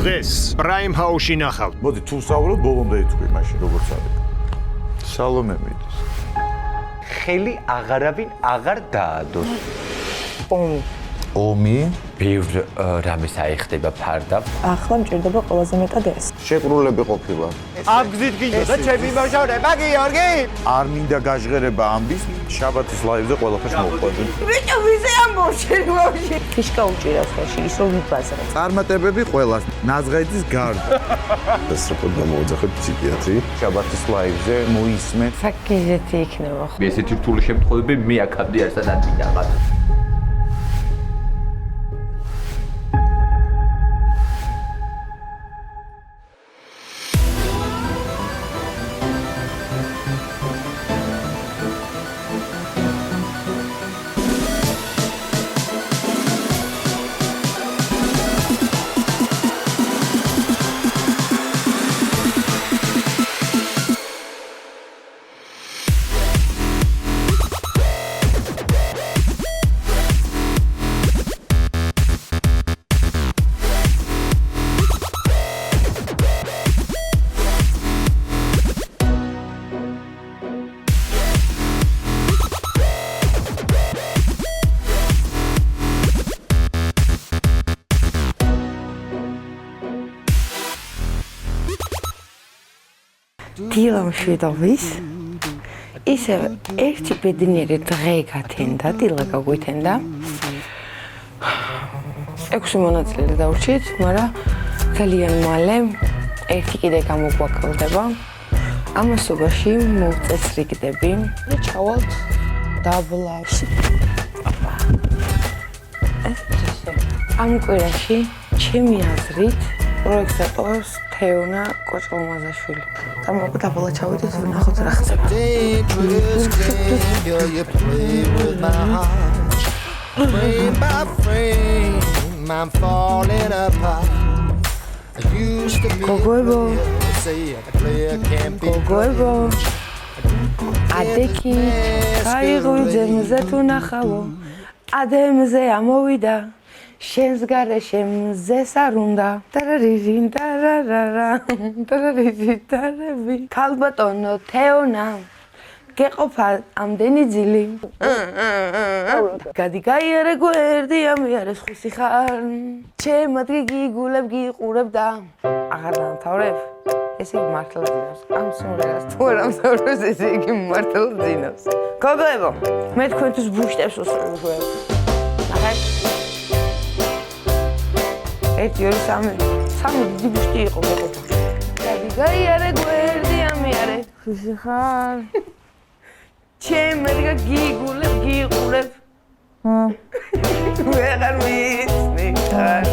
დღეს Prime House-ში ნახავთ. მოდი თუ საუბრობ ბოლომდე ითქვი მაშინ როგორც არის. სალომე მიდის. ხელი აღარავინ აღარ დაადოს. ომი ბევრ რამეს აიხდება ფარდა. ახლა მჭირდება ყველაზე მეტად ეს. შეკრულები ყოფილა. აბგზით გინდა ჩემი მოშორება გიორგი. არ მინდა გაჟღერება ამბის შაბათის ლაივზე ყველაფერს მოვყვები. ბიჭო ვიზე ამბობში ვაში. ფიშკა უჭირავს ხელში ის რომ ვიბაზრებ. წარმატებები ყველას ნაზღაიძის გარდა. დასწრაფოდ გამოვაძახებ ფსიქიატრი. შაბათის ლაივზე მოისმენ. საკიზეთი იქნება ხო? ესეთი რთული შემთხვევები მე აქამდე არ სადადვინაღად. დილა მშვიდობის ისე ერთი ბედნიერი დღე გათენდა, დილა გაგვითენდა 6 მონაწილე დავრჩით, მაგრამ ძალიან მალე ერთი კიდე გამოგვაკლდება. ამასობაში მოვწესრიგდები და ჩავალთ დაბლავში. ამ კვირაში ჩემი აზრით პროექტს ატოვებს თეონა კოჭლომაზაშვილი. და მოგ დაბლა ჩავიდეთ ვნახოთ რა ხდება. გოგოებო ადეკი გაიღვიძე მზე თუ ნახავო ადემზე ამოვიდა შენს გარეშე მზეს არ უნდა ტარარიჟინ ტარარარა ტარარიჟი ტარები ქალბატონო თეონა გეყოფა ამდენი ძილი გადი გაიარე გვერდი ამიარე ხუსი ხარ ჩემად გიგულებ გიყურებ და აღარ დამთავრებ ესე იგი მართლა ძინავს ამ სიმღერას თუ არ ამთავრებს ესე იგი მართლა ძინავს გოგოებო მე თქვენთვის ბუშტებს უსწრებ ახლა 1 2 3 დიდი ბუშტი იყო გეყოფა გადი გაიარე გვერდი ამიარე ხუსი ხარ ჩემერგა გიგულებ გიყურებ ვეღარ ვიცი ხარ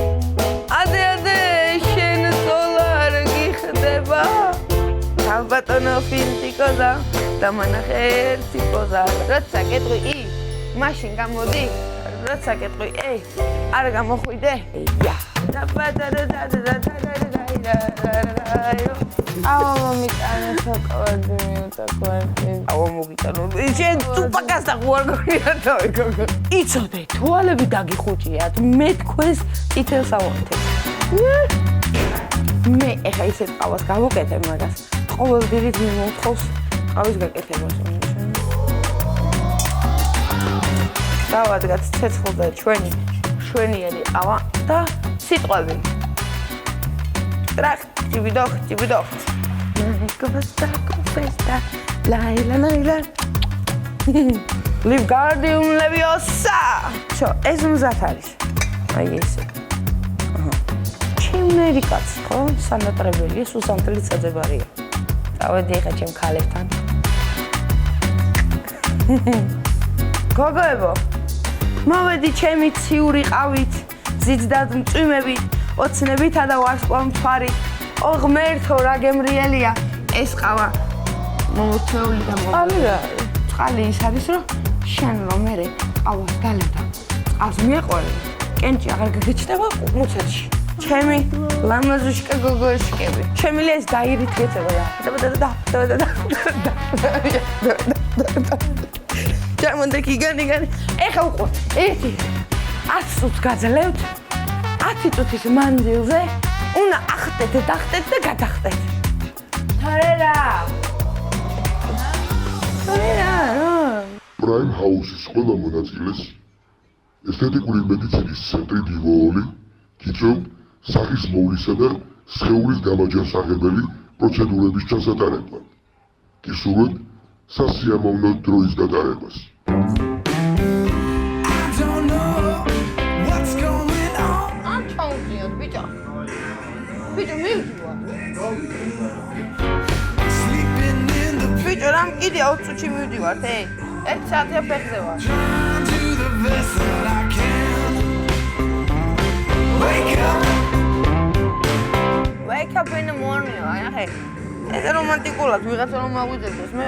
ადე შენ სოლარ გიხდება ალბათონო ფილტიკოზა და მანახე ერთი პოზა როცა კეთრი მაშინ გამოდი როცა კეთრი არ გამოხვიდე ია და აუ მიტანა შოკოლადი მიუტაკვეთი აუ მოგიტანო შენ ტუპაკას და უარგორია თავი გოგო იცოდე თვალები დაგიხუჭიათ მე თქვენს წითელს ავონთებ მე ეხა ისეთ ყავას გავუკეთებ მაგას ყოველდღიურად მიმოთხოვს ყავის გაკეთებას დავადგათ ცეცხლზე ჩვენიერი ყავა და სიტყვები ტრახ ტიბიდოხ Confesta, la Livgardium Leviosa. ეს მზად არის. აი ესე. ჩემნერი კაცი ხო? სანატრებელია, სუსანთელი საძებარია. წავედი ახლა ჩემ ქალებთან. გოგოებო. მოვედი ჩემი ციური ყავით, ძიძდად მწვიმებით, ოცნებითა და ვარსკვლავ მთვარით. ო ღმერთო რა გემრიელია ეს ყავა მომწეული და წყალი ის არის რომ შენ რომ მე ყავას გალევდა ყავს მიაყვარე კენჭი აღარ გაგეჩნდება მუცეთში ჩემი ლამაზუშკა გოგოშკები შემიძლია ეს დაირით გეცება და ჩამონდა კიგანი ეხა უყო 1 10 წუთს გაძლევთ 10 წუთის მანძილზე უნდა ახტეთ და გადახტეთ. თორერა. პრაიმ ჰაუსის ყველა მონაწილეს ესთეტიკური მედიცინის ცენტრი დივოოლი გიწევ სახის მოვლისა და სხეულის გამაჯანსაღებელი პროცედურების ჩასატარებლად. გისურვებთ სასიამოვნო დროის გატარებას. ამ ჩაუწიოთ ბიჭო. ბიჭო მივდივარ. ბიჭო რამ კიდე 20 წუთში მივდივართ, 1 საათია ფეხზე ვარ. Wake up in the morning, აი ეს რომანტიკულად ვიღაცა რომ მაგვიძებდეს, მე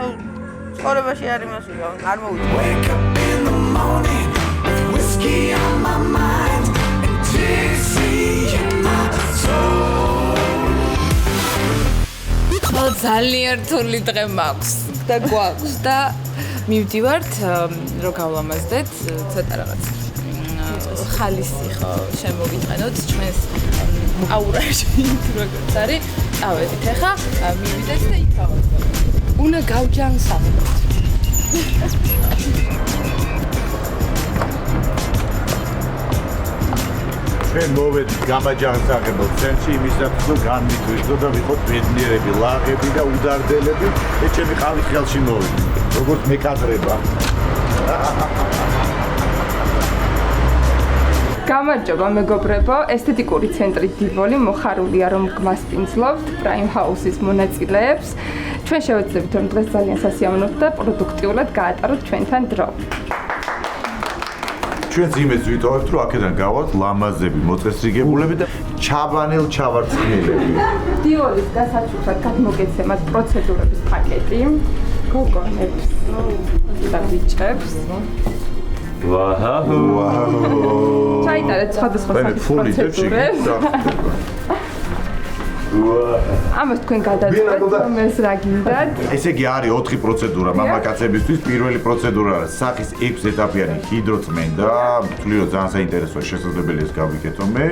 ცხოვრებაში არ იმასი არ მოვიწყო. Wake up in the morning, whiskey on my mind and Dixie in my soul. ძალიან რთული დღე მაქვს და გვაქვს და მივდივართ რო გავლამაზდეთ ცოტა რაღაც ხალისი ხო შემოვიტანოთ ჩვენს აურაში როგორც არის წავედით ახლა მივიდეთ და იქავთ უნდა გავჯანსაღოთ ჩვენ მოვედით გამაჯანსაღებელ ცენტრში იმისათვის რომ განვითარდეთ და ვიყოთ ბედნიერები, ლაღები და უდარდელები. ეს ჩემი ყავით ხელში მოვედი. როგორც მეკადრება. გამარჯობა მეგობრებო, ესთეტიკური ცენტრი დივოლი მოხარულია რომ გმასპინძლობთ პრაიმ ჰაუსის მონაწილეებს. ჩვენ შევეცდებით რომ დღეს ძალიან სასიამოვნოდ და პროდუქტიულად გაატაროთ ჩვენთან დრო. ჩვენ იმედს ვიტოვებთ რომ აქედან გავალთ ლამაზები, მოწესრიგებულები და ჩაბანელ ჩავარცხნილები. დივოლის გასაჩუქრად გადმოგეცემათ პროცედურების პაკეტი, გოგონებს და ბიჭებს. ვაჰაჰუ. ჩაიტარეთ სხვადასხვა სახის პროცედურებს. ამას თქვენ გადაწყვეტთ რომ ეს რა გინდათ. ესე იგი არის 4 პროცედურა მამაკაცებისთვის. პირველი პროცედურა არის სახის 6 ეტაპიანი ჰიდროწმენდა. ვთვლი რომ ძალიან საინტერესოა, შესაძლებელია ეს გავიკეთო მე.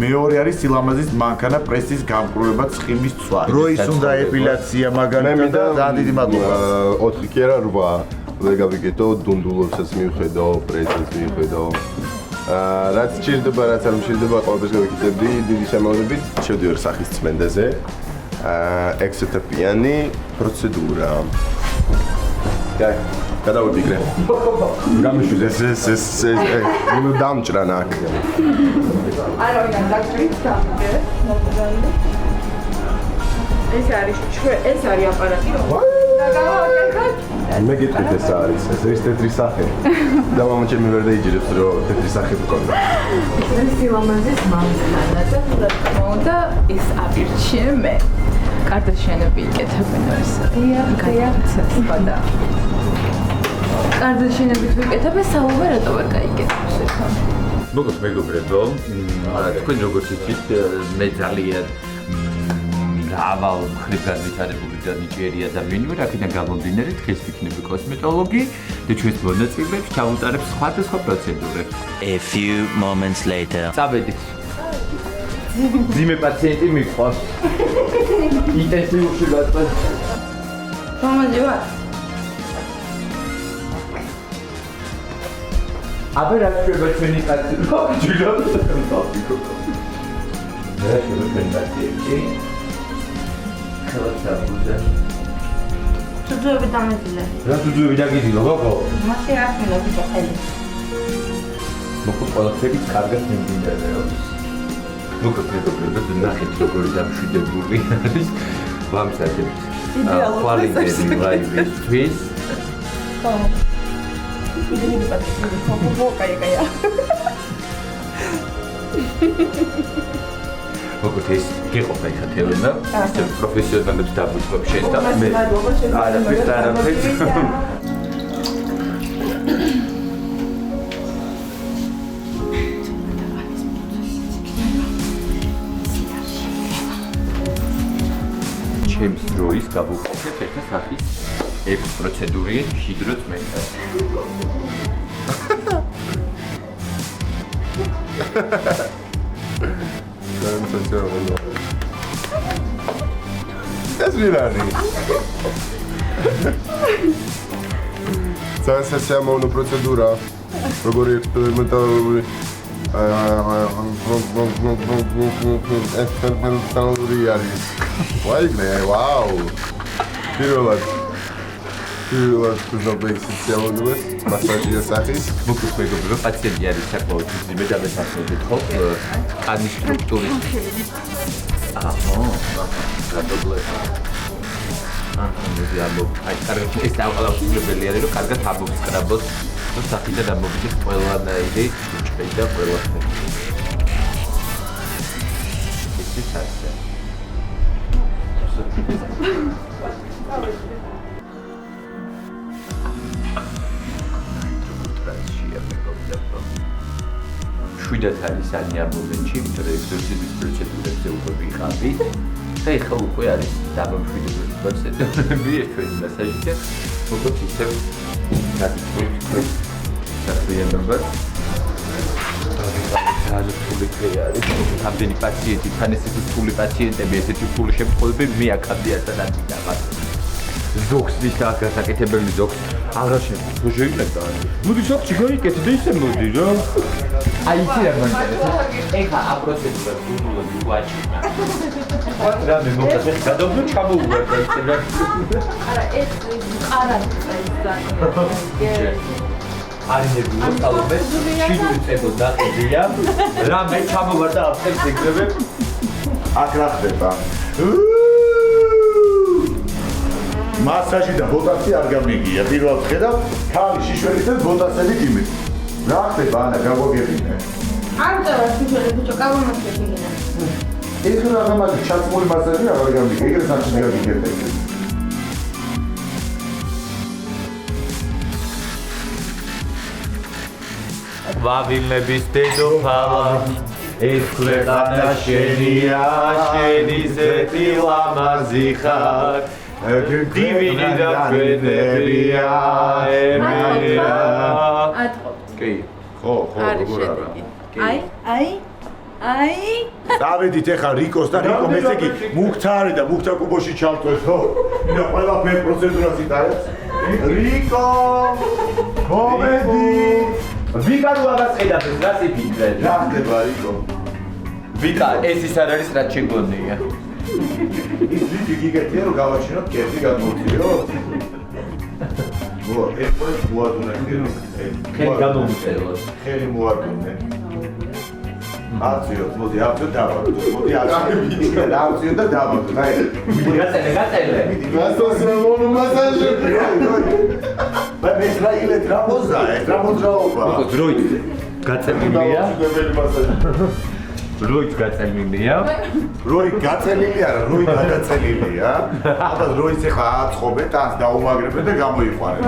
მეორე არის სილამაზის მანქანა პრესის გამკრულება ცხიმის ცვლა. როის უნდა ეპილაცია მაგალითად და ძალიან დიდი მადლობა. 4 კი არა 8. მე გავიკეთო დუნდულობსაც მივხედო, პრესს მივხედო. რაც ჭირდება, რაც არ მჭირდება, ყველაფერს გავიკეთებდი დიდი შემოვლებით. შევდივარ სახის წმენდაზე. 6 ეტაპიანი პროცედურა. გადავიბიგრე. გამიშვიდე ეს ნუ დამჭრან აქ. არავინ არ დაგჭირთ დამდგე. ეს არის აპარატი რომ გავაკეთოთ. მე გეტყვით ეს არის თეთრი სახე. და მამა ჩემი ვერ დაიჯერებს რომ თეთრი სახე მქონდა. ეს სილამაზის მანქანა და რა თქმა უნდა ეს აპირჩემე. კარდაშენები იკეთებენ ეს. დიახ. კარდაშენებით ვიკეთებ, საუბარ რატო ვერ გაიგეთებს ეხლა? მოგოთ მეგობრებო, თქვენ როგორც იცით, მე ძალიან მრავალ მხრივ განვითარებული და ნიჭიერი ადამიანი ვარ, აქედან გამომდინარე დღეს ვიქნები კოსმეტოლოგი და ჩვენს მონაწილეებს ჩავუტარებ სხვადასხვა პროცედურებს. A few moments later. წავედით. ძიმე პაციენტი მიყვავს. ინტენსივში ვატყობ. მომაჯობა. აბა რა შეიძლება ჩვენი პაციენტი? ჯილო. რა შეიძლება ჩვენი პაციენტი? ხელსაბუზე. თუძუები დამეძილე. რა თუძუები დაგიძილო, გოგო? მასე არ მინდა ბიჭო ხელი. მოკლედ ყველაფერი კარგად მიმდინარეობს. მოკლედ მეგობრებო, ნახეთ როგორი დამშვიდებული არის ვამსაჯებს. ყვავილები ლაივისთვის. ხო. ისინი პატიჟი ხო კაია. მოკლედ ეს გეყოფა იქა თელენა, ისე პროფესიონალებს დაგვიწყობ შენ და მე. არაფერს არაფერს. ჩემს დროის გავუყოფეთ ერთ სახის 6 პროცედური ჰიდროწმენდა. Sensacional. ეს ვირანი. ძალიან სიამოვნო პროცედურა. როგორი ექსპერიმენტალური ექსპერიმენტალური არის. ვაუ. პირველად ზოგადად მასაჟია სახის. მოკლედ მეგობრებო, პაციენტი არის საკმაოდ ძიმე და მესახმელით ხო? კანის სტრუქტურის. აი, კარგად ეს დაუყალავებელი არის, რომ კარგად ამოვსკრაბოთ, რომ სახიდან ამოვიდეს ყველანაირი ჭრე და ყველაფერი. ეს ის ასე. შვიდად არის ანი ამ მომენტში, იმიტომ რომ ეგზორციზმის პროცედურებზე უკვე ვიყავით. და ეხლა უკვე არის დამამშვიდებელი პროცედურები ჩვენი მასაჟზე. როგორც ისევ გაგიწყოთ საქმიანობას. ძალიან ფული არის. ამდენი პაციენტი, თან ესეთი ფული პაციენტები, ესეთი ფული შემთხვევები მე აქამდე არ დაგიწყდა. ზოგს ვის გასაკეთებელი ზოგს აღარ შეიძლება თუ შეიძლება. მოდი ზოგში გაიკეთე და ისე მოდი რა. აი ისე რა მოინტერესებს. ეხლა ამ პროცედურას გულულად ვაჭირდა. რა მე მოგწეს გადავდო ჩამოუვარდა ისე რა. არა ეს არის ნებულო სალომე შინური წებო დაყიდია. რა მე ჩამოვარდა აფეთქს ეგრევე. აქ რა ხდება? მასაჟი და ბოტაქსი არ გამიგია. პირველად ხედავ, ქალი შიშველი და ბოტასები გიმით. რა ხდება ანა გამოგებინე? არ წავა შიშველი ბიჭო, გამომასწრებინა. ეს რა გამაგი ჩაცმული მასაჟი აღარ გამიგია. ეგრე საჭირო გიგებდე. ვავილების დედოფალა ეს ქვეყანა შენია, შენი ზეთი ლამაზი ხარ. დივინი და ფენერია ემია. კი, ხო, როგორ არა. აი. დავედით ეხა რიკოს და რიკო მეცე კი მუქთარი და მუქთა კუბოში ჩავწვეს, ხო? და ყველაფერი პროცედურას იტარებს. რიკო! მომედი! ვიკა რო აღარ ხედავს რა სიფიქრე? რა ხდება რიკო? ვიკა ეს ის არ არის რაც შეგონია. ის ვიდი გიგეთია რომ გავაჩინოთ კეფი გადმოვწიო. ო, ეს პროექტი მოადუნა კიდევ. ხელი გამომწერლო. ხელი მოადუნე. აციო, მოდი აბდო დავარდო. მოდი აციო. აციო და დავარდო. აი, გაწელე. მასაჟი მასაჟი. მე ისრაილე დრამოზა, დრამოძრაობა. ხო, დროით გაწელილია. დავაჩინებელი მასაჟი. დროით გაწელილია. როი გაწელილი არა, როი გადაწელილია. ალბათ როის ეხა აწყობენ, ტანს დაუმაგრებენ და გამოიყვანენ.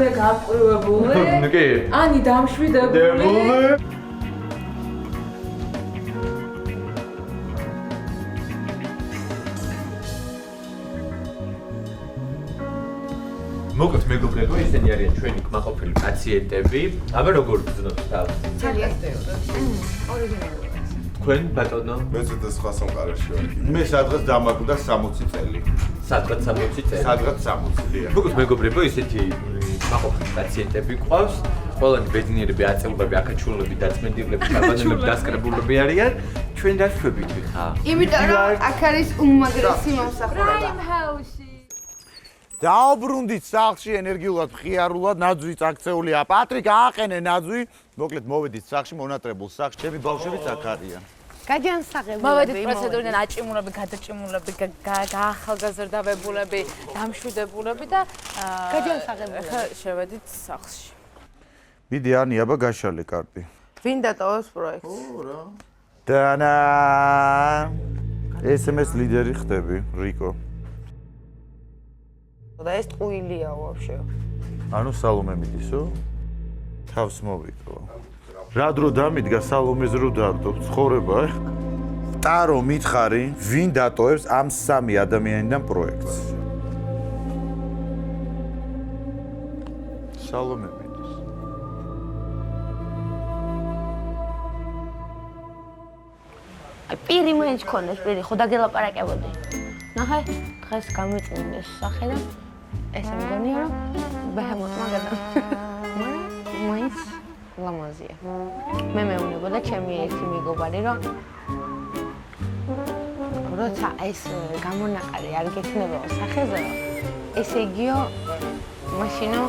მე გაპყრობებული. კი. ანი დამშვიდებული. მოკლედ მეგობრებო, ისინი არიან ჩვენი კმაყოფილი პაციენტები. აბა როგორ გძნობთ თავს? ძალიან ორიგინალური. თქვენ ბატონო? მე ცოტა სხვა სამყაროში ვარ. მე სადღაც დამაკვდა 60 წელი. სადღაც 60 წელი. სადღაც 60 წელია. მოკლედ მეგობრებო, ისეთი კმაყოფილი პაციენტები ყავს. ყველანი ბედნიერები, აწეულები, აკაჩულები, დაწმენდილები, ჩაბანელები, დასკრებულები არიან. ჩვენ დაშვებით ხა. იმიტომ რომ აქ არის უმაგრესი მომსახურება. დაუბრუნდით სახლში ენერგიულად, მხიარულად, ნაძვიც აქცეულია. პატრიკ, ააყენე ნაძვი. მოკლედ მოვედით სახლში, მონატრებულ სახლში, ჩემი ბავშვებიც აქ არიან. გაჯანსაღებულები. მოვედით პროცედურიდან აჭიმულები, გადაჭიმულები, გაახალგაზრდავებულები, დამშვიდებულები და გაჯანსაღებულები. შევედით სახლში. მიდი ანი, აბა გაშალე კარტი. ვინ დატოვებს პროექტს? დანა SMS ლიდერი ხდები, რიკო. და ეს ტყუილია ვაფშე. ანუ სალომე მიდისო? თავს მოვიტო. რა დრო დამიდგა სალომეს რო დარდო, ცხოვრება, ტარო მითხარი, ვინ დატოვებს ამ სამი ადამიანიდან პროექტს? სალომე მიდის. აი პირი მეც ქონდეს, პირი, ხო დაგელაპარაკებოდი. ნახე, დღეს გამიწმინდეს სახე და ესე მგონია, რომ ბეჰემოტმა მაგრამ მაინც ლამაზია. მე მეუბნებოდა ჩემი ერთი მეგობარი, რომ როცა ეს გამონაყარი არ გექნებაო სახეზე, ესე იგიო, მაშინო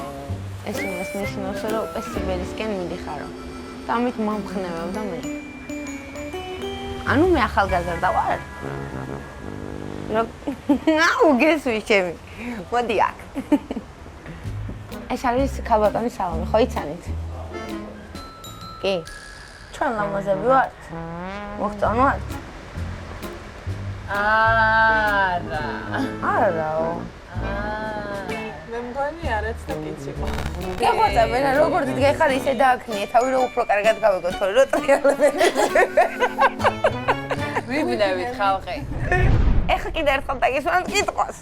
ეს იმას ნიშნავს, რომ ეს სიბერისკენ მიდიხარო. და ამით მომხნევებდა მე. ანუ მე ახალგაზრდა ვარ. აუ გესვი ჩემი. მოდი აქ. ეს არის ქალბატონის სალონი, ხო იცანით? კი. ჩვენ ლამაზები ვართ? მოგწონვართ? არა. არაო. მე მგონი არაც და კიცი ყო. გეხვეწა მე როგორ გიხარ ისე დააქნიე თავი რომ უფრო კარგად გავიგო თორე რომ ტრიალები. ვიბნევით ხალხი. ეხა კიდე ერთხელ დაგისვან კითხვას.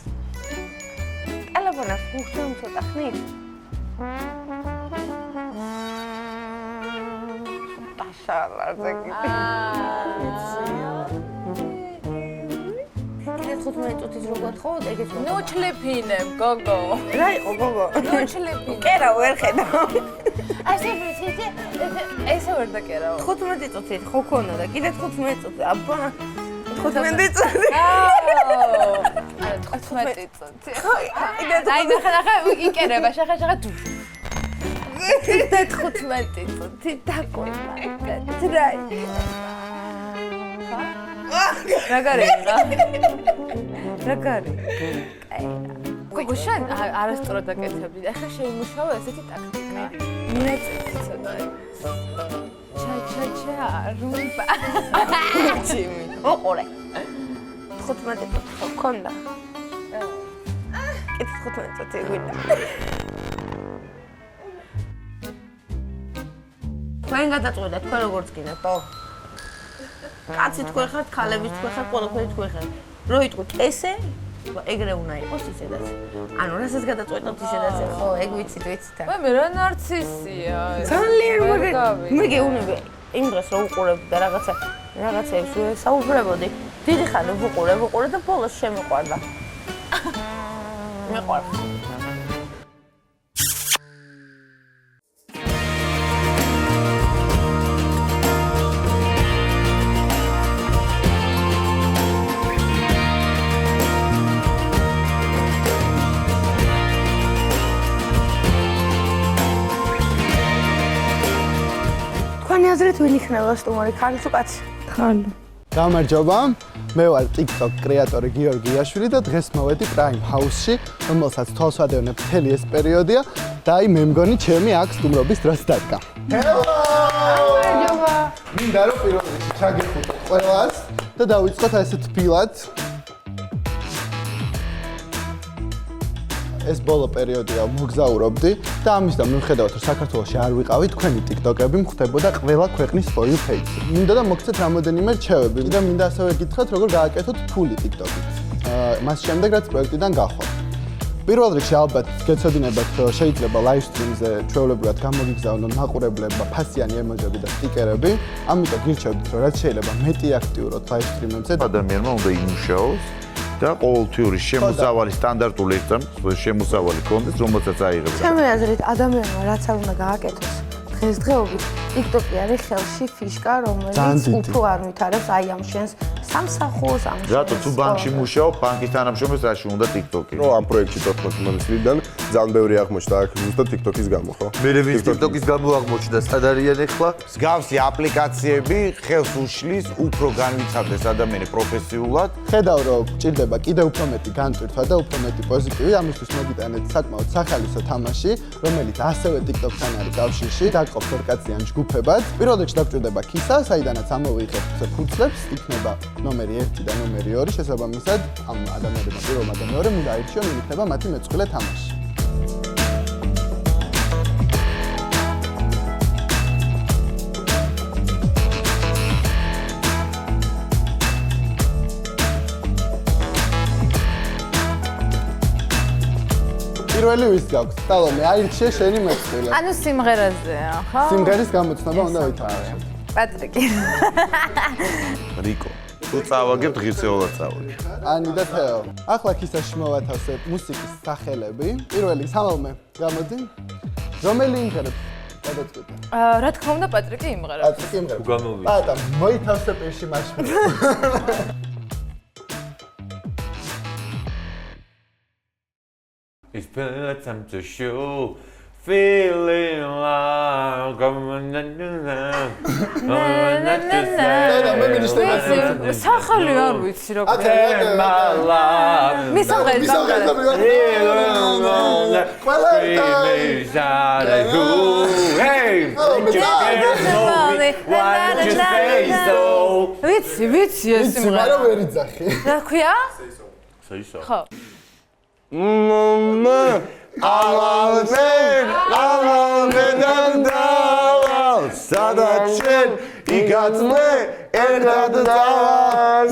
ტელეფონს მოგწონს ცოტა ხნით? დაშალაზე კიდე. კიდე 15 წუთის როგორ ხო ეგეც ნუ ჩლეფინებ გოგო. რა იყო გოგო? ნუ ჩლეფინებ. კერა ვერ ხედავ. ასე ვიცით ესე ვერ დაკერავ. 15 წუთით ხო ქონა და კიდე 15 წუთი აბა 15 წუთი. არა 15 წუთი. აი ნახე იკერება შეხა თუ. კიდე 15 წუთი დაკვირდა. ძრაი. რაგარია რა? რაგარი? გოგო შენ არასწორად დაკეთებდი და ახლა შეიმუშაო ესეთი ტაქტიკა. მეწეც ცოტა. ჩა რუმბა. ჩიმი. ოყურე. 15 წუთი ხო ქონდა? კიდე 15 წუთი გვინდა. თქვენ გადაწყვეტეთ თქვენ როგორც გინდათ, ხო? კაცი თქვენ ხართ, ქალები თქვენ ხართ, ყველაფერი თქვენ ხართ. რო იტყვით ესე, ეგრე უნდა იყოს ისედაც. ანუ რასაც გადაწყვეტოთ ისედაც, ხო, ეგ ვიცით. მე რა ნარცისია. ძალიან მე გეუბნები იმ დღეს რო უყურებდი და რაღაცებს საუბრებოდი. დიდი ხანი ვუყურე და ბოლოს შემიყვარდა. მეყვარს. თქვენი აზრით ვინ იქნება სტუმარი, ქალი თუ კაცი? ხალო. გამარჯობა. მე ვარ TikTok კრეატორი გიორგი იაშვილი და დღეს მოვედი Prime House-ში, რომელსაც თვალსვადევნებ მთელი ეს პერიოდია და აი მე მგონი ჩემი აქ სტუმრობის დროს დადგა. გამარჯობა. მინდა რომ პირველ რიგში ჩაგეხუტო ყველას და დავიწყოთ ასე თბილად. ეს ბოლო პერიოდია მოგზაურობდი და ამისთან მიუხედავად რომ საქართველოში არ ვიყავი, თქვენი TikTok-ები მხვდებოდა ყველა ქვეყნის for you page-ზე. მინდა და მოგცეთ რამოდენიმე რჩევები და მინდა ასევე გითხრათ როგორ გააკეთოთ ფული TikTok-ით. მას შემდეგ რაც პროექტიდან გავხვალ. პირველ რიგში ალბათ გეცოდინებათ რომ შეიძლება live stream-ზე ჩვეულებრივად გამოგიგზავნონ მაყურებლებმა ფასიანი ემოჯები და სტიკერები. ამიტომ გირჩევთ რომ რაც შეიძლება მეტი აქტიუროთ live stream-ებზე. ადამიანმა უნდა იმუშაოს და ყოველთვიური შემოსავალი სტანდარტული შემოსავალი კონდეს, რომელსაც აიღებს. ჩემი აზრით, ადამიანმა რაც არ უნდა გააკეთოს, დღესდღეობით TikTok-ი არის ხელში ფიშკა, რომელიც უფრო არ ვითარებს აი ამ შენს სამსახურს, ამ რატო თუ ბანკში მუშაობ, ბანკის თანამშრომელს რაში უნდა TikTok-ი? რომ ამ პროექტში 14 წლიდან ძალიან ბევრი აღმოჩნდა აქ ზუსტად TikTok-ის გამო, ხო? მე ვინც TikTok-ის გამო აღმოჩნდა, სად არიან ახლა? მსგავსი აპლიკაციები ხელს უშლის უფრო განვითარდეს ადამიანი პროფესიულად. ხედავ რომ გჭირდება კიდევ უფრო მეტი განტვირთვა და უფრო მეტი პოზიტივი, ამისთვის მოგიტანეთ საკმაოდ სახალისო თამაში, რომელიც ასევე TikTok-თან არის კავშირში, დაყოფ ორკაციან ჯგუფებად. პირველ რიგში დაგჭირდება ქისა, საიდანაც ამოვიღებთ ფურცლებს, იქნება ნომერი 1 და ნომერი 2, შესაბამისად ამ ადამიანებმა პირველმა და მეორემ უნდა აირჩიონ, ვინ იქნება მათი მეწყვილე თამაში. პირველი ვის გაქვს? სალომე, აირჩიე შენი მეწყვილე. ანუ სიმღერაზეა, ხო? სიმღერის გამოცნობა უნდა ვითარდება. პატრიკი. რიკო. თუ წავაგებთ ღირსეულად წავაგებთ. ანი და თეო. ახლა ქისაში მოვათავსებ მუსიკის სახელები. პირველი სამალმე გამოდი. რომელი იმღერებ? გადაწყვეტე. რა თქმა უნდა, პატრიკი იმღერებს. პატრიკი იმღერებ. პატა, მოითავსე პირში მაშინ. It's been a time to show feeling like სახალი არ ვიცი რა ვიცი ეს მაგრამ ვერ იძახი. რა ქვია? საისო. ხო. Amalme dandaval Sadachen igatzme erdadaval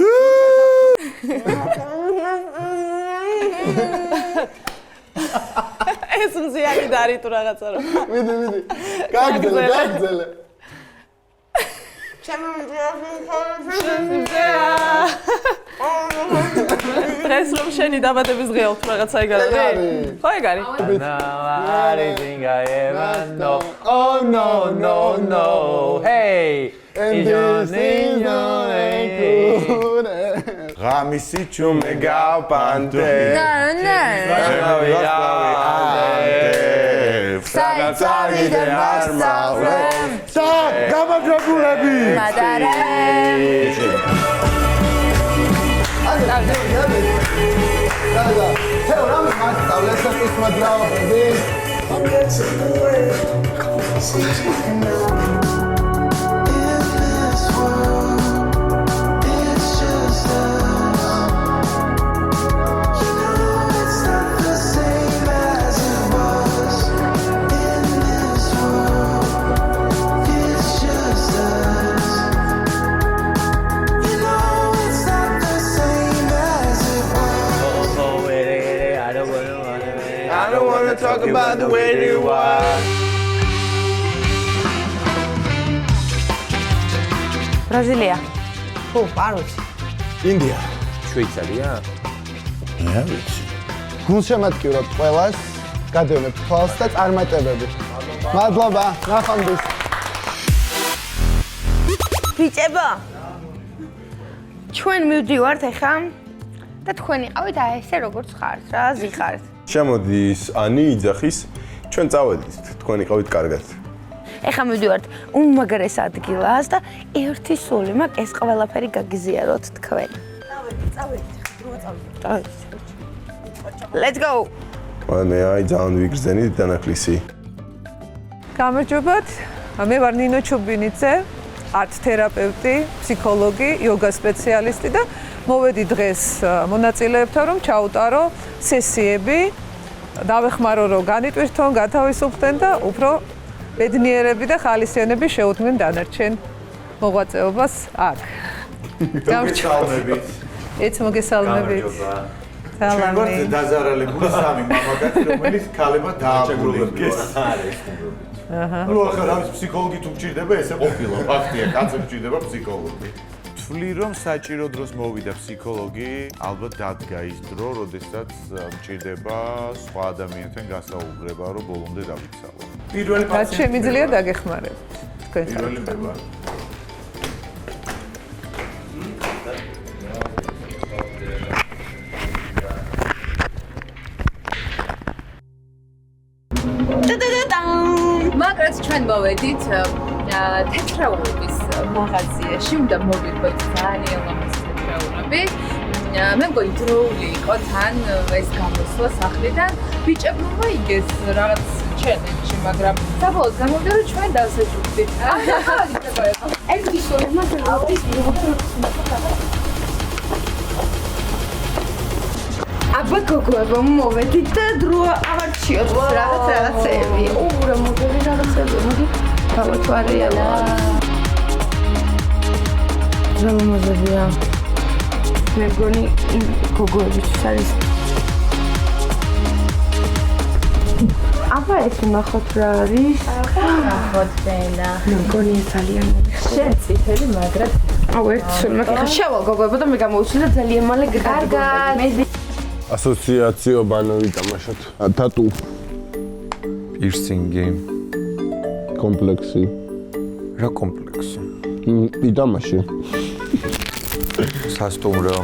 ეს მზიანი დარი თუ რაღაცა რო. მიდი. გაგძელე. დღეს რომ შენი დაბადების დღეა თუ რაღაცა ეგ არის? ხო ეგ არის. Everything I ever know. Oh no no no. Hey. Ghamisi chume gapante Sagatsari de armave Sag gamadragulebi Madare თეო რამე მასწავლეს ეს მადრაობები Talk about the way you are. ბრაზილია. ხო, პაროჩი. ინდია. შვეიცარია? ვიცი. გულშემატკივრობთ ყველას, გადავინებთ თვალს და წარმატებები. მადლობა, ნახვამდის. ბიჭებო. ჩვენ მივდივართ ახლა და თქვენ იყავით აი ესე როგორც ხართ რა, ზიხართ. შემოდის ანი იძახის, ჩვენ წავედით, თქვენ იყავით კარგად. ეხლა მივდივართ უმაგრეს ადგილას და ერთი სული მაქვს ეს ყველაფერი გაგიზიაროთ თქვენ. წავედით. Let's go. მე აი ძალიან ვიგრძენით დანაკლისი. გამარჯობათ. მე ვარ ნინო ჩუბინიძე, არტ თერაპევტი, ფსიქოლოგი, იოგა სპეციალისტი და მოვედი დღეს მონაწილეებთან რომ ჩაუტარო სესიები, დავეხმარო რომ განიტვირთონ, გათავისუფლდნენ და უფრო ბედნიერები და ხალისიანები შეუდგნენ დანარჩენ მოღვაწეობას აქ. გამარჯობებით. ეც მოგესალმებით. ჩვენ ვართ დაზარალებული სამი მამაკაცი, რომელიც ქალებმა დააბრუნეს. ნუ ახლა რა ვიცი ფსიქოლოგი თუ გჭირდება, ესე ყოფილა. ფაქტია, კაცებს გჭირდება ფსიქოლოგი. თვლი რომ საჭირო დროს მოვიდა ფსიქოლოგი, ალბათ დადგა ის დრო, როდესაც მჭირდება სხვა ადამიანთან გასაუბრება, რომ ბოლომდე დავიქცალო. პირველი რაც შემიძლია დაგეხმარებთ თქვენ პირველი მე ვარ. მაგრად ჩვენ მოვედით თეთრაურების მაღაზიაში, უნდა მოვიდოთ ძალიან ლამაზი თეთრაურები. მე მგონი დროული იყო თან ეს გამოსვლა სახლიდან. ბიჭებმა მოიგეს რაღაც ჩელენჯი, მაგრამ საბოლოოდ გამოვიდა რომ ჩვენ დავსაჯუხდით. ეს ისორი მაგრამ ავდის აბა გოგოებო მოვედით და დრო ავარჩიოთ რაღაცეები. რა მოგები რაღაცეები, მოდი გავათვალია. ზამაზებია. მე მგონი გოგოებისთვის არის. აბა ეს ნახოთ რა არის. ნახოთ ვენა. მე მგონი ძალიან შენ წითელი მაგრად აუ ერთი სულ მაგახ შევალ გოგოებო და მე გამოვიცვლი და ძალიან მალე კარგად. ასოციაციო ბანოვი თამაშოთ. თატუ. პირსინგი. კომპლექსი. რა კომპლექსი? იტამაში. სასტუმრო.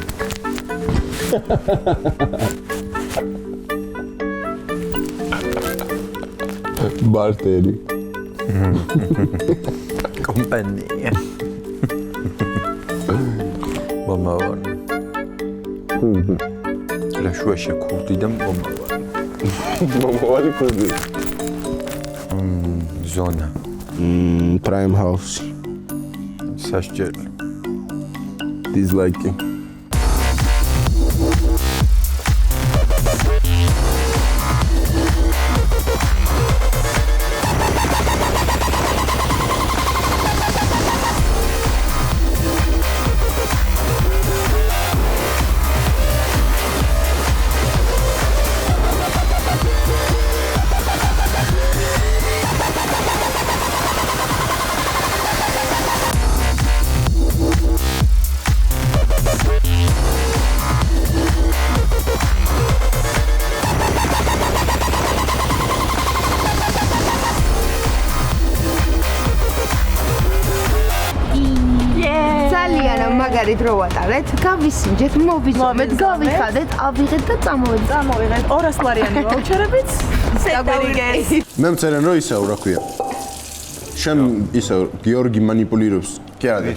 ბარტერი. კომპანია. მომავალი. ლაშუაში ქურდი და მომავალი. მომავალი ქურდი. ზონა. Prime house. სასჯელი. Dislike. მაგარი დრო ვატარეთ, გავისინჯეთ, მოვიზომეთ, გავიხადეთ, ავიღეთ და წამოვიდეთ. 200 ლარიანი ვაუჩერებით დაგვერიგეს. მე მწერენ რომ ისევ რა ქვია. შენ ისევ გიორგი манипуლირებს. კი არა,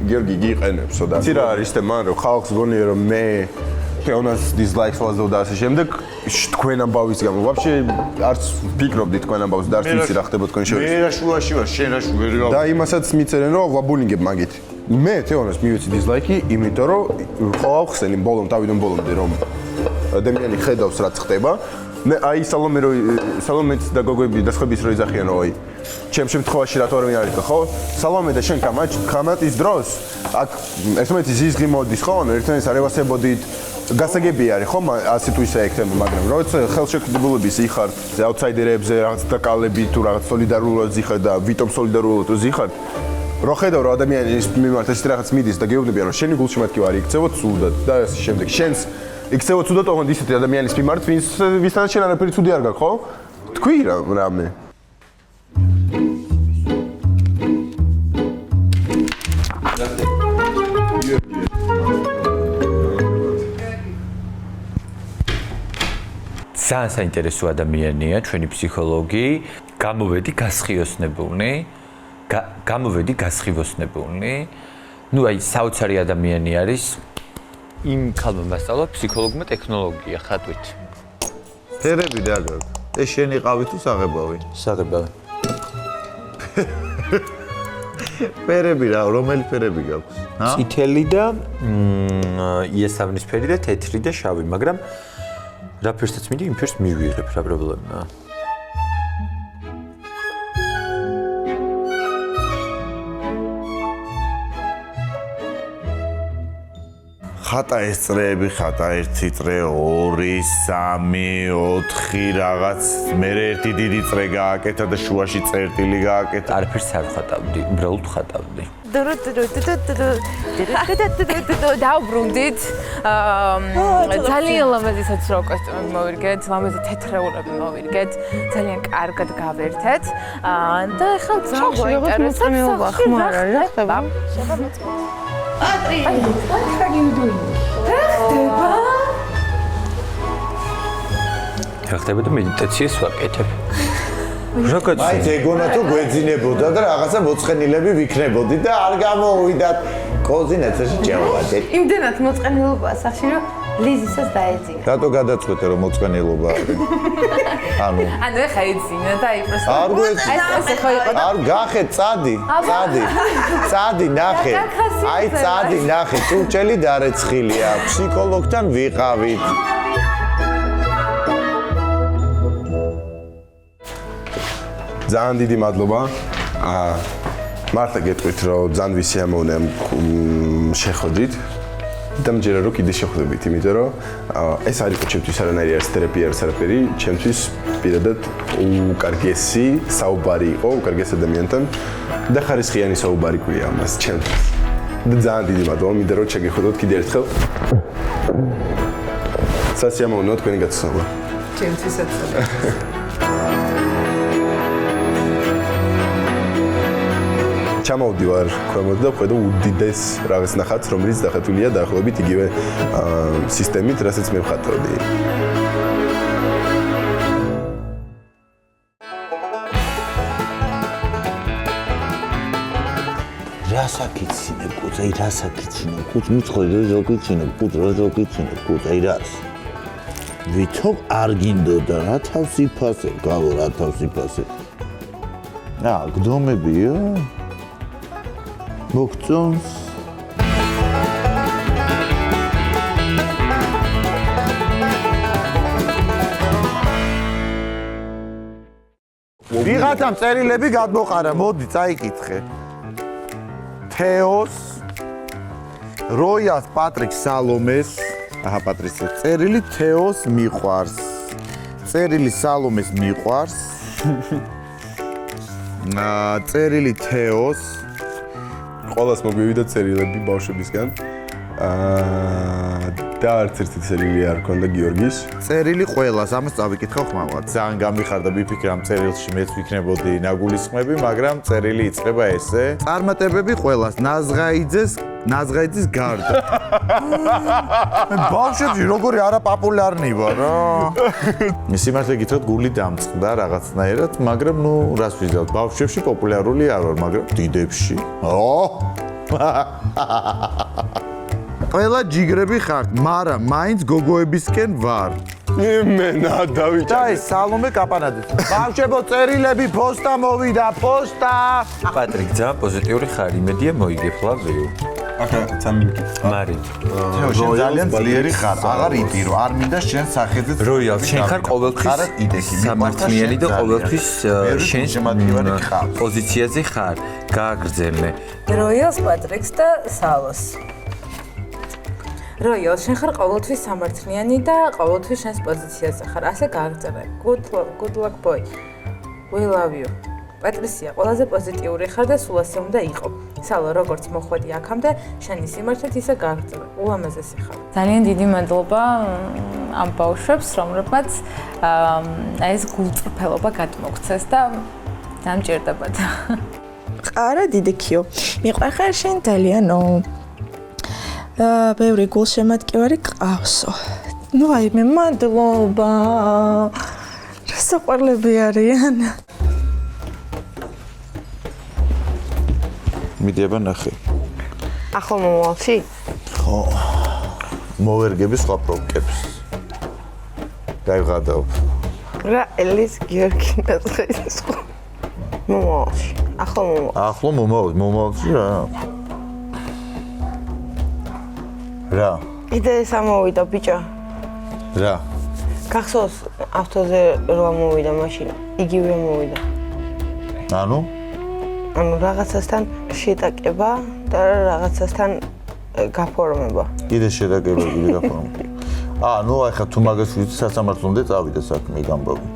გიორგი გიყენებსო და ცირა არის და მან რომ ხალხს გონია რომ მე ფეონას დიზლაიქს ვაზდო და ასე შემდეგ თქვენ ამბავის გამო. ვაფშე არც ფიქრობდი თქვენ ამბავს და არც ვიცი რა ხდება თქვენ შორის. მე რა შუაში ვარ, შენ რა შუაში ვარ. და იმასაც მიწერენ რომ ვაბულინგებ მაგით. მე თეონას მივეცი დიზლაიკი, იმიტომ რომ ხო ხსენი ბოლომ დავიდონ ბოლომდე რომ ადამიანი ხედავს რაც ხდება. მე აი სალომეც და გოგოები და სხვაების რო იძახიან რომ აი ჩემ შემთხვევაში რატო არ ვინ არის ხო? სალომე და შენ კამატის დროს აქ ერთმანეთის ზიზღი მოდის ხო? ერთმანეთს არ ევასებოდით. გასაგები არის ხო? ასე თუ ისე ექნება, მაგრამ როცა ხელშეკრულების იხართ, აუტსაიდერებზე რაღაც დაკალებით თუ რაღაც სოლიდარულად ზიხართ და ვიტომ სოლიდარულად ზიხართ რო ხედავ რომ ადამიანის მიმართ ეს რაღაც მიდის და გეუბნებიან რომ შენი გულში მათი ვარი იქცევოთ ცუდად და ასე შემდეგ შენს იქცევოთ ცუდად ოღონდ ისეთი ადამიანის მიმართ ვისთანაც შენ არაფერი ცუდი არ გაქვს ხო? თქვი რამე ძალიან საინტერესო ადამიანია ჩვენი ფსიქოლოგი, გამოვედი გასხივოსნებულნი. ნუ აი საოცარი ადამიანი არის. იმ ქალმა მასწავლა ფსიქოლოგმა ტექნოლოგია ხატვით. ფერები რა გაქვს? ეს შენი ყავი თუ საღებავი? საღებავი. ფერები რა, რომელი ფერები გაქვს? წითელი და იესავნისფერი და თეთრი და შავი, მაგრამ რა ფერსაც მინდა, იმ ფერს მივიღებ, რა პრობლემაა. ხატა ეს წრეები, ხატა 1 წრე, 2, 3, 4 რაღაც, მე ერთი დიდი წრე გააკეთა და შუაში წერტილი გააკეთა. არაფერს არ ხატავდი, უბრალოდ ხატავდი. დაუბრუნდით. ძალიან ლამაზი საცურაო კოსტიუმები მოვირგეთ, ლამაზი თეთრეულები მოვირგეთ, ძალიან კარგად გავერთეთ. და ეხლა ძალიან მოინტერესებს ხმარა რა ხდება? რა ხდება და მედიტაციას ვაკეთებ. აი ეგონა თუ გვეძინებოდა და რაღაცა მოწყენილები ვიქნებოდი და არ გამოუვიდათ კოზინაცაში ჭევადეთ. იმდენად მოწყენილობაა სახში რომ ლიზისაც დაეძინა. რატო გადაწყვეტე რომ მოწყენილობა არის? ანუ ეხა ეძინა და აი პროსტა. არ გვეძინა. ეს ხო იყო. არ გახე წადი ნახე. აი წადი ნახე, ჭურჭელი დარეცხილია. ფსიქოლოგთან ვიყავით. ძალიან დიდი მადლობა. მართლა გეტყვით რომ ძალიან ვისიამოვნე შეხვედრით. და მჯერა რომ კიდე შეხვდებით, იმიტომ რომ ეს არის ჩემთვის არანაირი თერაპია არის არაფერი, ჩემთვის პირადად უკარგესი საუბარი იყო უკარგეს ადამიანთან და ხარისხიანი საუბარი ქვია ამას ჩემთვის. და ძალიან დიდი მადლობა, მინდა რომ შეგეხვდოთ კიდე ერთხელ. სასიამოვნოა თქვენი გაცნობა. ჩემთვისაც. ჩამოვდივარ ქვემოთ და ხედავ უდიდეს რაღაც ნახატს, რომელიც დახატულია დაახლოებით იგივე სისტემით, რასაც მე ვხატავდი. რასაკიცინე კუწე, რასაკიცინე კუწ, მიცხოვე ზოგიცინე კუწ, ზოგიცინე კუწ, აი რას. ვითომ არ გინდოდა რა თავს იფასე, გავო რა თავს იფასე. გდომებია? მოგწონს? ვიღაცამ წერილები გადმოყარა, მოდი წაიკითხე. თეოს, როიას, პატრიკ სალომეს, პატრიცია, წერილი თეოს მიყვარს. წერილი სალომეს მიყვარს. წერილი თეოს. ყველას მოგვივიდა წერილები ბავშვებისგან. და არც ერთი წერილი არ ქონდა გიორგის. წერილი ყველას, ამას წავიკითხავ ხმამად. ძალიან გამიხარდა ვიფიქრე ამ წერილში, მეც ვიქნებოდი ნაგულისხმები, მაგრამ წერილი იწყება ესე. წარმატებები ყველას, ნაზღაიძეს გარდა. ბავშვებში როგორი არაპოპულარნი ვარ რა. სიმართლე გითხრათ, გული დამწყდა რაღაცნაირად, მაგრამ ნუ რას ვიზავთ, ბავშვებში პოპულარული არ ვარ, მაგრამ დიდებში. ყველა ჯიგრები ხართ, მაგრამ მაინც გოგოებისკენ ვარ. მენა დავიჭერე. და ეს სალომე კაპანაძე. ბავშვებო, წერილები პოსტა მოვიდა, პოსტა. პატრიკ, ძალიან პოზიტიური ხარ, იმედია მოიგებ ლავიო. ახლა წამინკი. მარი. შენ ძალიან ძლიერი ხარ, აღარ იდირო, არ მინდა შენ სახელზე. როიალ, შენ ხარ ყოველთვის სამართლიანი და ყოველთვის შენ პოზიციაზე ხარ. გააგრძელე. როიალს, პატრიკს და სალოს. როიალ, შენ ხარ ყოველთვის სამართლიანი და ყოველთვის შენს პოზიციაზე ხარ. ასე გააგრძელე. Good luck boy. We love you. პატრიცია, ყველაზე პოზიტიური ხარ და სულ ასე უნდა იყო. სალო, როგორც მოხვედი აქამდე, შენი სიმართლით ისე გააგრძელე. ულამაზესი ხარ. ძალიან დიდი მადლობა ამ ბავშვებს, რომლებმაც ეს გულწრფელობა გადმოგცეს და დამჭირდებათ. ყარა დიდიქიო. მიყვარხარ შენ ძალიანო. ბევრი გულშემატკივარი ყავსო. ნუ აი მე მადლობა. რა საყვარლები არიან. მიდიება ნახე. ახლა მომავალში? ხო. მოვერგები სხვა პრობლემებს. გაიღადავ. რა ელის გიორგინას ხეს. მომავალში. ახლა მომავალში რა. რა? კიდე ეს ამოვიდა ბიჭო. რა? გახსოვს ავტოზე რა მოვიდა მაშინა? იგივე მოვიდა. ანუ რაღაცასთან შეტაკება და რაღაცასთან გაფორმება. კიდე შეტაკება, კიდე გაფორმება. ნუ ახლა თუ მაგას ვიცი, სასამართლომდე წავიდა საქმე გამბავი.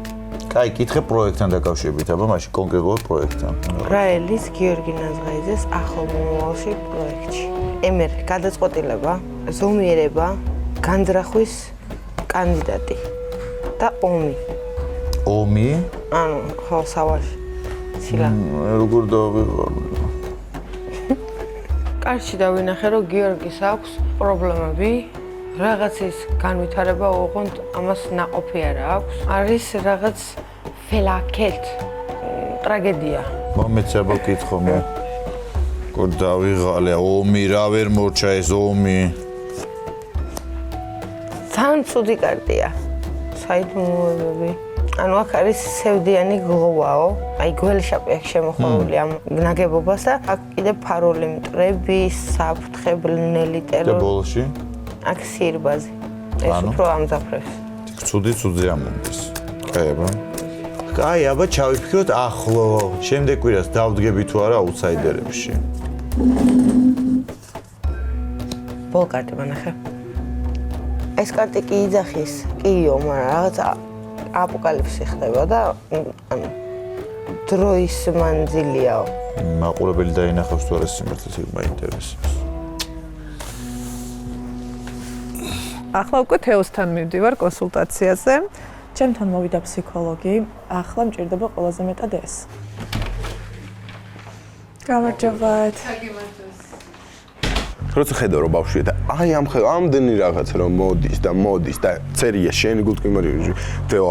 კაი, კითხე პროექტთან დაკავშირებით, აბა მაშინ კონკრეტულად პროექტთან. რაელის გიორგი ნაზღაიძეს ახალ მომავალში პროექტში. ემერი, გადაწყვეტილება, ზომიერება, განძრახვის კანდიდატი და ომი. ომი? ხო, სავალში. ცილა. როგორ დავიღალ? კარში დავინახე, რომ გიორგის აქვს პრობლემები, რაღაცის განვითარება ოღონდ ამას ნაყოფი არა აქვს. არის რაღაც ფელაკეთ ტრაგედია. მომეცება კითხო მე. როგორ დავიღალე? ომი, რა ვერ მორჩა ეს ომი? ძალიან ცუდი კარტია. საიდუმლოებები. ანუ აქ არის სევდიანი გლოვაო, აი გველშაპი აქ შემოხვეული ამ ნაგებობას და აქ კიდე ფარული მტრები, საფრთხებნელი ტერორი. და ბოლოში? აქ სირბაზი. ეს უფრო ამძაფრებს. ცუდი ამონდეს. კაი, აბა. კაი, აბა ჩავიფიქროთ ახლო. შემდეგ კვირას დავდგები თუ არა აუთსაიდერებში. ბოლ კარტი მანახე. ეს კარტი კი იძახის, კიო, მაგრამ რაღაცა აპოკალიფსი ხდება და ანუ დროის მანძილიაო. მაყურებელი დაინახავს თუ არა სიმართლეს, იქ მაინტერესებს. ახლა უკვე თეოსთან მივდივარ კონსულტაციაზე. ჩემთან მოვიდა ფსიქოლოგი, ახლა მჭირდება ყველაზე მეტად ეს. გამარჯობათ. როცა ხედავ რომ ბავშვია და აი ამდენი რაღაც რომ მოდის და წერია შენი გულთქმული თეო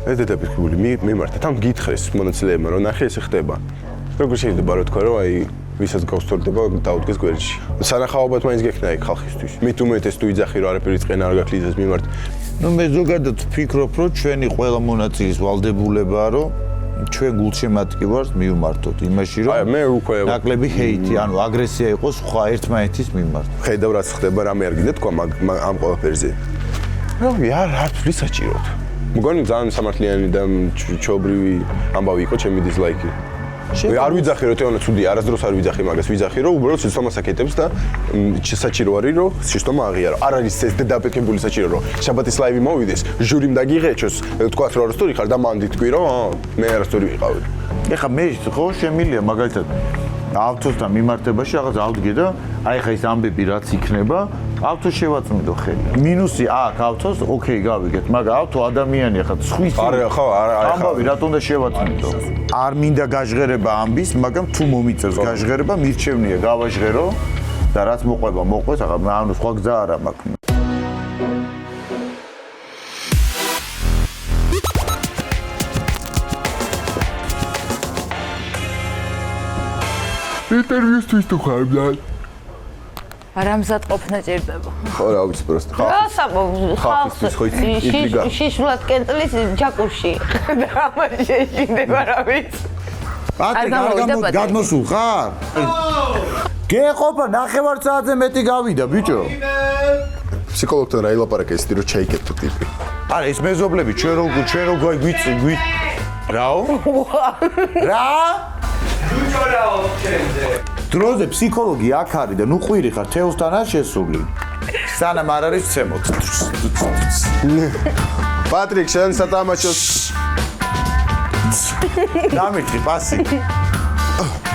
ეს დედაფიქრული მიმართა თან გითხრეს მონაწილეებმა რომ ნახე ესე ხდება. როგორ შეიძლება რომ თქვა რომ აი ვისაც გავსწორდება დაუდგეს გვერდში. სანახაობად მაინც გექნა იქ ხალხისთვის. მით უმეტეს თუ იძახი რომ არაფერი წყენა არ გაქვს ლიზას მიმართ. მე ზოგადად ვფიქრობ რომ ჩვენი ყველა მონაწილის ვალდებულებაა რომ ჩვენ გულშემატკი ვართ მივმართოთ იმაში რომ მე უკვე ნაკლები ჰეიტი ანუ აგრესია იყოს სხვა ერთმანეთის მიმართ. ხედავ რაც ხდება რამე არ გინდა თქვა ამ ყველაფერზე. რავი არ ვისაჭიროთ. მგონი ძალიან სამართლიანი და ჩობრივი ამბავი იყო ჩემი დიზლაიკი. არ ვიძახი რომ თეონა ცუდია, არასდროს არ ვიძახი მაგას, ვიძახი რომ უბრალოდ სისტემას აკეთებს და საჭირო არის რომ სისტემა აღიარო. არ არის ეს დედაფეთქებული საჭირო რომ შაბათის ლაივი მოვიდეს, ჟურიმ დაგიღეჩოს, თქვა რომ არასწორი ხარ და მან დიტყვი რომ მე არასწორი ვიყავი. ეხა მე ხო შემილია მაგალითად ავტოსთან მიმართებაში რაღაც ავდგე და აი ხა ის ამბები რაც იქნება ავტოს შევაწმიდო ხელი. მინუსი აქ ავტოს ოკეი გავიგეთ, მაგრამ ავტო ადამიანია ხა სხვის ამბავი რატომ და შევაწმიდო. არ მინდა გაჟღერება ამბის, მაგრამ თუ მომიწევს გაჟღერება, მირჩევნია გავაჟღერო და რაც მოყვება მოყვეს, ახლა ანუ სხვა გზა არა მაქვს. ინტერვიუსთვის თუ ხარბლად რამზად ყოფნა ჭირდება. ხო რა ვიცი პროსტ ხალხისთვის ხო შიშულად კენტლის ჯაკუში და ამაში შეშინდება რა ვიცი. პატრიკ გადმოსულ ხარ? გეყოფა ნახევარ საათზე მეტი გავიდა ბიჭო. ფსიქოლოგთან რა ილაპარაკე ისეთი რომ ჩაიკეთო ტიპი. არა ეს მეზობლები ჩვენ რო გვიცი რაო? რა? ჯუჯორაო ჩემზე. დროზე ფსიქოლოგი აქ არის და ნუ ყვირი ხარ თეოსთან არ შესული. სანამ არ არის ცემოთ. პატრიკ შენ სათამაშოს დამიტრი პასი.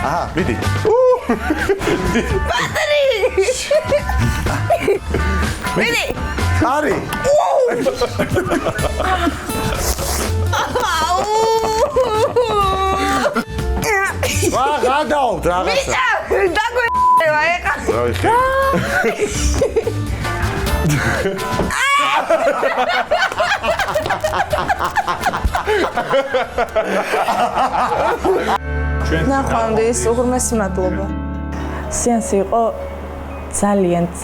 აჰა, მიდი. პატრიკ! მიდი. არი. გადავთ რაღაცა. მიშა, დაგვევა ეხა. რა ვიხე? ნახვამდის უღრმესი მადლობა. სეანსი იყო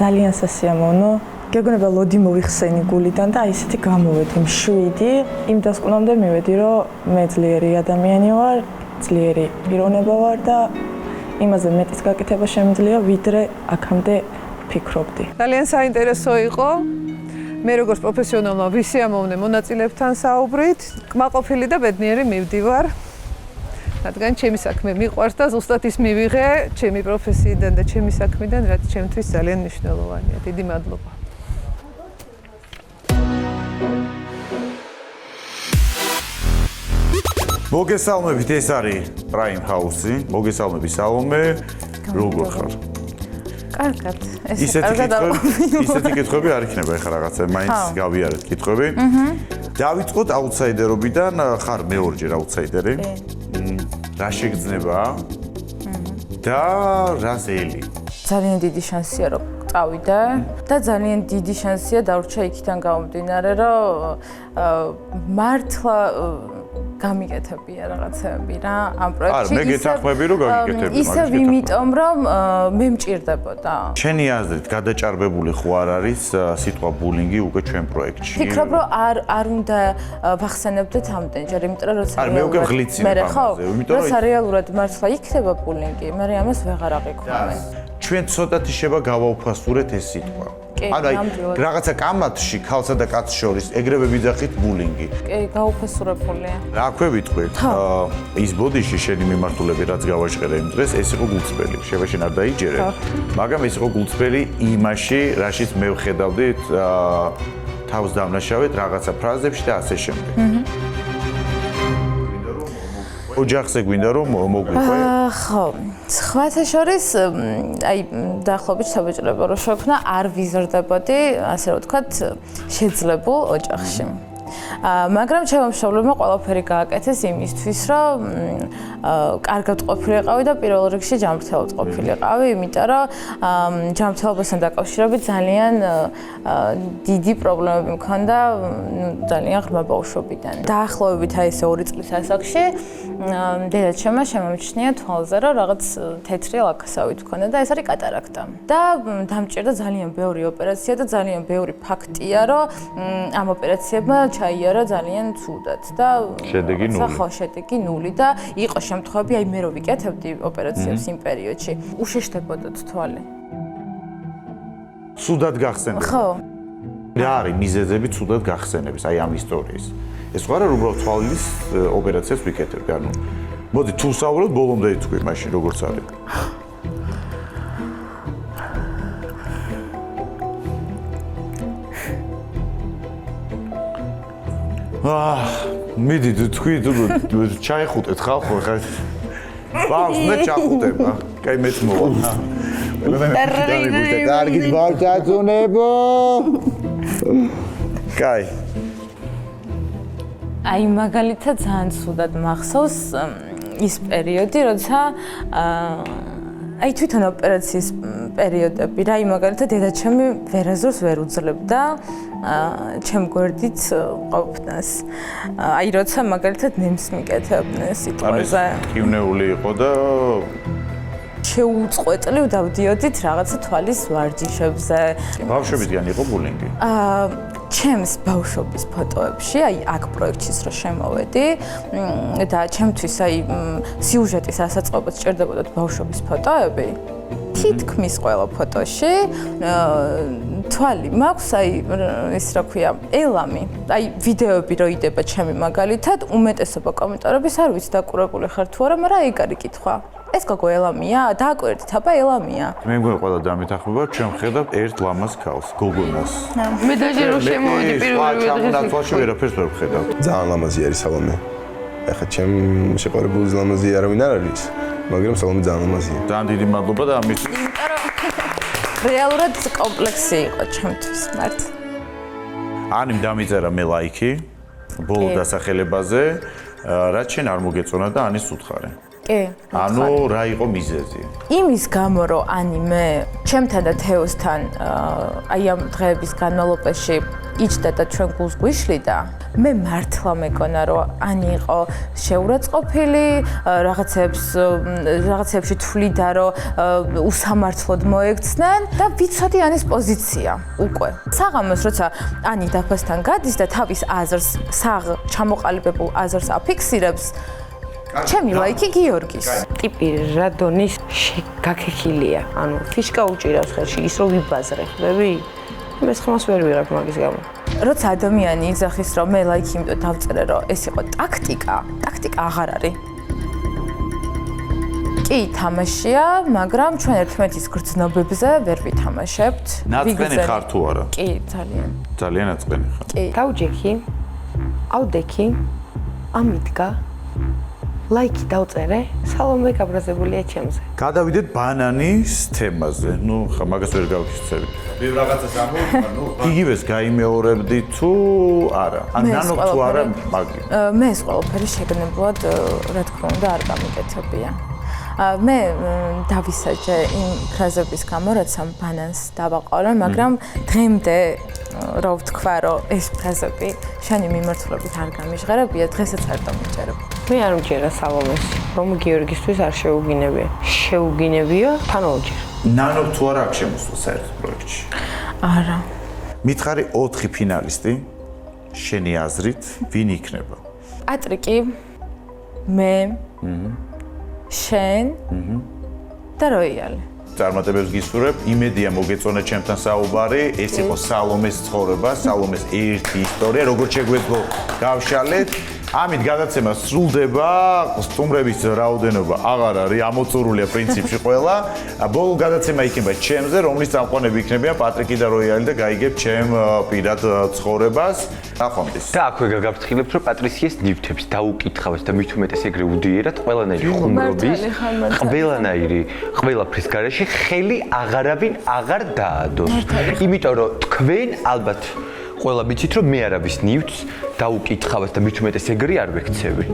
ძალიან სასიამოვნო. გეგონება ლოდი მოვიხსენი გულიდან და აი ესეთი გამოვედი მშვიდი. იმ დასკვნამდე მივედი რომ მე ძლიერი ადამიანი ვარ, ძლიერი პიროვნება ვარ და იმაზე მეტის გაკეთება შემიძლია ვიდრე აქამდე ფიქრობდი. ძალიან საინტერესო იყო. მე როგორც პროფესიონალმა ვისიამოვნე მონაწილეებთან საუბრით, კმაყოფილი და ბედნიერი მივდივარ. რადგან ჩემი საქმე მიყვარს და ზუსტად ის მივიღე ჩემი პროფესიიდან და ჩემი საქმიდან, რაც ჩემთვის ძალიან მნიშვნელოვანია. დიდი მადლობა. მოგესალმებით, ეს არის Prime House-ი. მოგესალმები სალომე. როგორ ხარ? კარგად. ისეთი კითხვები არ იქნება ეხლა რაღაცა, მაინც გავიარეთ კითხვები. დავიწყოთ აუთსაიდერობიდან, ხარ მეორჯერ აუთსაიდერი. რა შეგრძნება? და რას ელი? ძალიან დიდი შანსია რომ წავიდე და ძალიან დიდი შანსია დავრჩა იქიდან გამომდინარე რომ მართლა გამიკეთებია რაღაცები რა ამ პროექტში. არა, მე გეთანხმები რომ გამიკეთები მაგას. ისევ იმიტომ რომ მე მჭირდებოდა. შენი აზრით გადაჭარბებული ხო არ არის სიტყვა ბულინგი უკვე ჩვენ პროექტში? ფიქრობ რომ არ უნდა ვახსენებდეთ ამდენჯერ, იმიტომ რომ როცა მე უკვე ღლიცი ამაზე, როცა რეალურად მართლა იქნება ბულინგი, მე ამას ვეღარ აღიქვამე. ჩვენ ცოტათი შევა გავაუფასურეთ ეს სიტყვა. ანუ რაღაცა კამათში ქალსა და კაცს შორის ეგრევე ვიძახით ბულინგი. კი, გაუფასურებულია. რა ქვე ვიტყვი? ის ბოდიში შენი მიმართულები რაც გავაჟღერე იმ დღეს, ეს იყო გულწრფელი. შენ არ დაიჯერე. მაგრამ ეს იყო გულწრფელი იმაში, რაშიც მე ვხედავდი თავს დამნაშავედ რაღაცა ფრაზებში და ასე შემდეგ. ოჯახზე გვინდა რომ მოგვიყვე? ხო. სხვათა შორის აი დაახლოებით საბჭოება რო შექმნა არ ვიზრდებოდი ასე რომ ვთქვათ შეძლებულ ოჯახში. მაგრამ ჩემმა მშობლებმა ყველაფერი გააკეთეს იმისთვის, რომ კარგად ყოფილიყავი და პირველ რიგში ჯანმრთელად ყოფილიყავი, იმიტომ რომ ჯანმრთელობასთან დაკავშირებით ძალიან დიდი პრობლემები მქონდა, ძალიან ღრმა ბავშვობიდან. დაახლოებით აი ესე 2 წლის ასაკში დედაჩემმა შემომჩნია თვალზე, რომ რაღაც თეთრი ლაქასავით მქონდა და ეს არის კატარაქტა. და დამჭირდა ძალიან ბევრი ოპერაცია და ძალიან ბევრი ფაქტია, რომ ამ ოპერაციებმა ჩაიარა ძალიან ცუდად და შედეგი ნული. ხო, შედეგი ნული და იყო შემთხვევები, აი მე რო ვიკეთებდი ოპერაციებს იმ პერიოდში, უშეშდებოდა თვალი. ცუდად გახსენდა. ხო. რა არის მიზეზები ცუდად გახსენების აი ამ ისტორიის? ეს ხო არა რომ უბრალოდ თვალის ოპერაციას ვიკეთებდი, ანუ მოდი თუ საუბრობთ ბოლომდე ითქვი მაშინ როგორც არის. მიდი თქვი ჩაიხუტეთ ხალხო ხა ბავს მე ჩახუტება კაი მეც მოვა კარგი ბავშვაცუნებო კაი აი მაგალითად ძალიან ცუდად მახსოვს ის პერიოდი, როცა აი თვითონ ოპერაციის პერიოდები, რა მაგალითად დედაჩემი ვერაზურს ვერ უძლებდა ჩემ გვერდით ყოფნას. აი როცა მაგალითად ნემს მიკეთებდნენ სიტყვაზე. კივნეული იყო და შეუწყვეტლივ დავდიოდით რაღაცა თვალის ვარჯიშებზე. ბავშვებიდან იყო ბულინგი? ჩემს ბავშვობის ფოტოებში, აი აქ პროექტის რო შემოვედი და ჩემთვის აი სიუჟეტის ასაწყობად სჭირდებოდათ ბავშვობის ფოტოები. თითქმის ყველა ფოტოში თვალი მაქვს, აი ის რა ქვია, ელამი. აი ვიდეოები რო იდება ჩემი მაგალითად, უმეტესობა კომენტარების არ ვიცი დაკურებული ხარ თუ არა, მაგრამ ეგ არის კითხვა. ეს გოგო ელამია? დააკვირდით, აბა ელამია. მე მგონი ყველა დამეთახმება, ჩვენ ხედავთ ერთ ლამას ქალს, გოგონას. მე დაჟე რო შემოვედი პირველი დღეს ვერაფერს ვერ ვხედავ. ძალიან ლამაზი არის სალომე. ეხლა ჩემ შეყვარებულის ლამაზი არავინ არ არის, მაგრამ სალომე ძალიან ლამაზია. ძალიან დიდი მადლობა და ამის რეალურად კომპლექსი იყო ჩემთვის, მართ. ანიმ დამიწერა მე ლაიქი ბოლო დასახელებაზე, რაც შენ არ მოგეწონა და ანის უთხარე. კი. ანუ რა იყო მიზეზი? იმის გამო, რომ ანიმე ჩემთან და თეოსთან აი ამ დღეების განმავლობაში იჯდა და ჩვენ გულს გვიშლიდა, მე მართლა მეკონა, რომ ანი იყო შეურაცხყოფილი, რაღაცებში თვლიდა, რომ უსამართლოდ მოექცნენ და ვიცოდი ანის პოზიცია უკვე. საღამოს, როცა ანი დაფასთან გადის და თავის აზრს, ჩამოყალიბებულ აზრს აფიქსირებს, ჩემი ლაიქი გიორგის. ტიპი რა დონის გაქექილია. ანუ ფიშკა უჭირავს ხელში, ის რომ ვიბაზრე ხდები? მე ხმას ვერ ვიღებ მაგის გამო. როცა ადამიანი იძახის, რომ მე ლაიქი იმიტომ დავწერე, რომ ეს იყო ტაქტიკა აღარ არის. კი, თამაშია, მაგრამ ჩვენ ერთმანეთის გრძნობებზე ვერ ვითამაშებთ. ნაწყენი ხარ თუ არა? კი, ძალიან. ძალიან ნაწყენი ხარ. კი. დავჯექი, ავდექი, ამიდგა ლაიქი დავწერე, სალომე გაბრაზებულია ჩემზე. გადავიდეთ ბანანის თემაზე. ნუ ხა მაგას ვერ გავიქცევით. მე რაღაცას ამოვიდა, ნუ იგივეს გაიმეორებდი თუ არა? ან ნანო თუ არა მაგი. მე ეს ყველაფერი შეგნებლად რა თქმა უნდა არ გამიკეთებია. მე დავისაჯე იმ ფრაზების გამო, რაც ამ ბანანს დავაყოლე, მაგრამ დღემდე რა ვთქვა, რომ ეს ფრაზები შენი მიმართულებით არ გამიჟღერებია, დღესაც არ დამიჯერებ. მე არ მჯერა სალომეს, რომ გიორგისთვის არ შეუგინებია. შეუგინებია თანაოჯერ. ნანო თუ არა აქ შემოსვლა საერთო პროექტში? არა. მითხარი 4 ფინალისტი შენი აზრით ვინ იქნება? პატრიკი, მე, შენ და როიალი. წარმატებებს გისურვებ. იმედია მოგეწონა ჩემთან საუბარი. ეს იყო სალომეს ცხოვრება, სალომეს ერთი ისტორია, როგორც შეგვეძლო გავშალეთ. ამით გადაცემა სრულდება, სტუმრების რაოდენობა აღარ არის ამოწურულია პრინციპში ყველა. ბოლო გადაცემა იქნება ჩემზე, რომლის წამყვანები იქნებიან პატრიკი და როიალი და გაიგებ ჩემ პირად ცხოვრებას. ნახვამდის. და აქვე გაგაფრთხილებთ, რომ პატრიციას ნივთებს დაუკითხავთ და მით უმეტეს ეგრე უდიერად ყველანაირი ხუმრობის, ყველანაირი ყველაფრის გარეშე ხელი აღარავინ აღარ დაადოს. იმიტომ რომ თქვენ ალბათ ყველა ვიცით რომ მე არავის ნივთს დაუკითხავთ და მით უმეტეს ეგრე არ ვექცევი.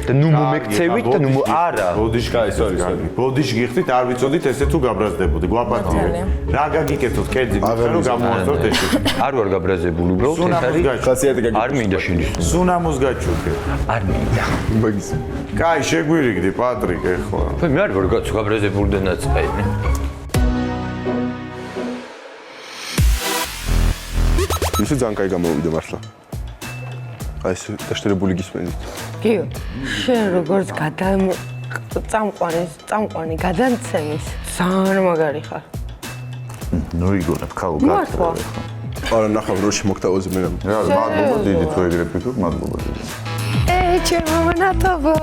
და ნუ მომექცევით და ნუ არა. ბოდიშკაი, ბოდიშ გიხდით, არ ვიცოდით ესე თუ გაბრაზდებოდი, გვაპატიო. რა გაგიკეთოთ კერძი, რომ გამოასწოროთ ეს. არ ვარ გაბრაზებული, უბრალოდ ეს არის ხასიათი გაგიკეთოთ. არ მინდა შენის. სუნამოს გაჩუქე. არ მინდა. მაგის. კაი, შეგვირიგდი პატრიკ ეხლა. მე არ ვარ გაბრაზებული და ნაწყენი. ისე ძალიან კაი გამოვიდა მართლა. აი ეს დაშტერებული გისმენით. გიო, შენ როგორც წამყვანი გადამცემის ძალიან მაგარი ხარ. ნუ იგონებ ხალ მართლა. არა ნახავ როში მოგთავაზე მე. რა, მადლობა დიდი თუ ეგრე ფიქრობ, მადლობა დიდი. ჩემო მონათობო.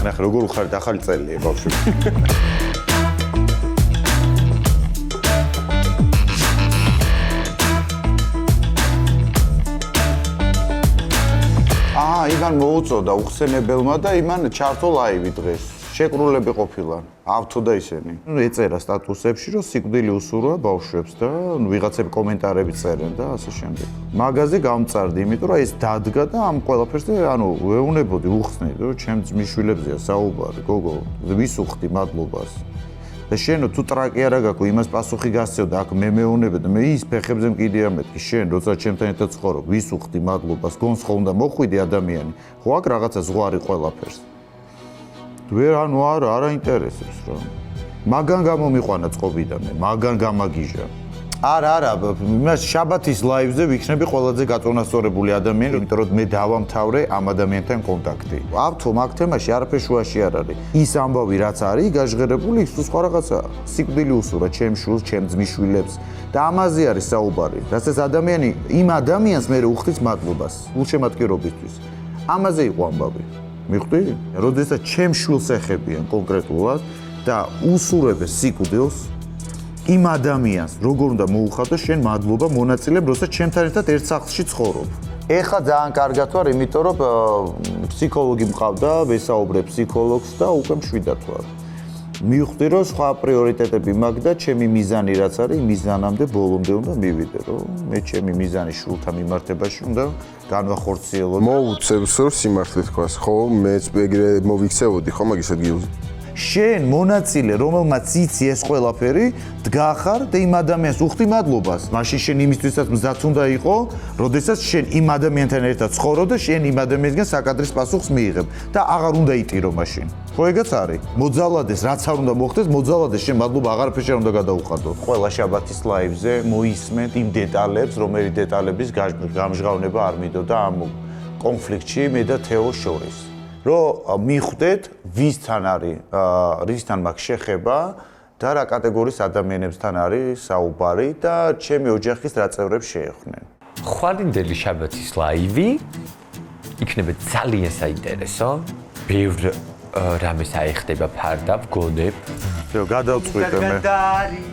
ნახ როგორ უხარით ახალი წელია ბავშვი. ივან მოუწოდა უხსენებელმა და იმან ჩართო ლაივი დღეს. შეკრულები ყოფილა, ავთო და ისინი. ეწერა სტატუსებში, რომ სიკვდილი უსურვია ბავშვებს და ვიღაცები კომენტარები წერენ და ასე შემდეგ. მაგაზე გამწარდი, იმიტომ რომ ეს დადგა და ამ ყველაფერს ვეუნებოდი უხსნით, რომ ჩემ ძმისშვილებზეა საუბარი, გოგო, ვისუხდი მადლობას. და შენო თუ ტრაკი არა გაქვს, იმას პასუხი გასცევდა, აქ მე მეუნებდი, მე ის ფეხებზე მკიდია მეთქი, შენ როცა ჩემთან ერთად ცხოვრობ, ვისუხდი მადლობას, გონს ხო უნდა მოხვიდი ადამიანი. ხო აქ რაღაცა ზღვარი ყველაფერს. ვერ არა ინტერესებს რა. მაგან გამომიყვანა წყობიდან მე, მაგან გამაგიჟა. არა, იმას შაბათის ლაივზე ვიქნები ყველაზე გაწონასწორებული ადამიანი, იმიტომ რომ მე დავამთავრე ამ ადამიანთან კონტაქტი. ავთო მაგ თემაში არაფერ შუაში არ არის. ის ამბავი რაც არის, გაჟღერებული ის თუ სხვა რაღაცა. სიკვდილი უსურვა ჩემ შვილს, ჩემ ძმისშვილებს და ამაზე არის საუბარი. რასაც ადამიანი იმ ადამიანს მე უხდის მადლობას, გულშემატკივრობისთვის. ამაზე იყო ამბავი. მიხვდი? როდესაც ჩემ შვილს ეხებიან კონკრეტულად და უსურვებენ სიკვდილს იმ ადამიანს როგორ უნდა მოუხადო შენ მადლობა მონაწილეებ, როცა ჩემთან ერთად ერთ სახლში ცხოვრობ. ეხლა ძალიან კარგად ვარ, იმიტომ რომ ფსიქოლოგი მყავდა, ვესაუბრებ ფსიქოლოგს და უკვე მშვიდად ვარ. მივხვდი რომ სხვა პრიორიტეტები მაქვს და ჩემი მიზანი რაც არის, მიზანამდე ბოლომდე უნდა მივიდე, რომ მე ჩემი მიზანი შულთა მიმართებაში უნდა განვახორციელო. მოუწევს რომ სიმართლე თქვას, ხო? მეც ეგრე მოვიქცევოდი, ხო მაგის ადგილზე. შენ მონაწილე, რომელმაც იცი ეს ყველაფერი, დგახარ და იმ ადამიანს უხდი მადლობას. მაშინ შენ იმისთვისაც მზად უნდა იყო, როდესაც შენ იმ ადამიანთან ერთად ცხოვრობ და შენ იმ ადამიანისგან საკადრის პასუხს მიიღებ და აღარ უნდა იტირო მაშინ. ხო ეგეც არის. მოძალადეს, რაც არ უნდა მოხდეს, მოძალადეს, შენ მადლობა აღარაფერს შენ უნდა გადაუხადო. ყველა შაბათის ლაივზე მოისმენთ იმ დეტალებს, რომელი დეტალების გამჟღავნება არ მიდოდა ამ კონფლიქტში მე და თეო შორის. რომ მიხვდეთ ვისთან არის, რისთან მაქვს შეხება და რა კატეგორიის ადამიანებთან არის საუბარი და ჩემი ოჯახის რა წევრებს შეეხნენ. ხვალინდელი შაბათის ლაივი იქნება ძალიან საინტერესო. ბევრ რამეს აიხდება ფარდავ, გონებ. გადავწყვიტე მე.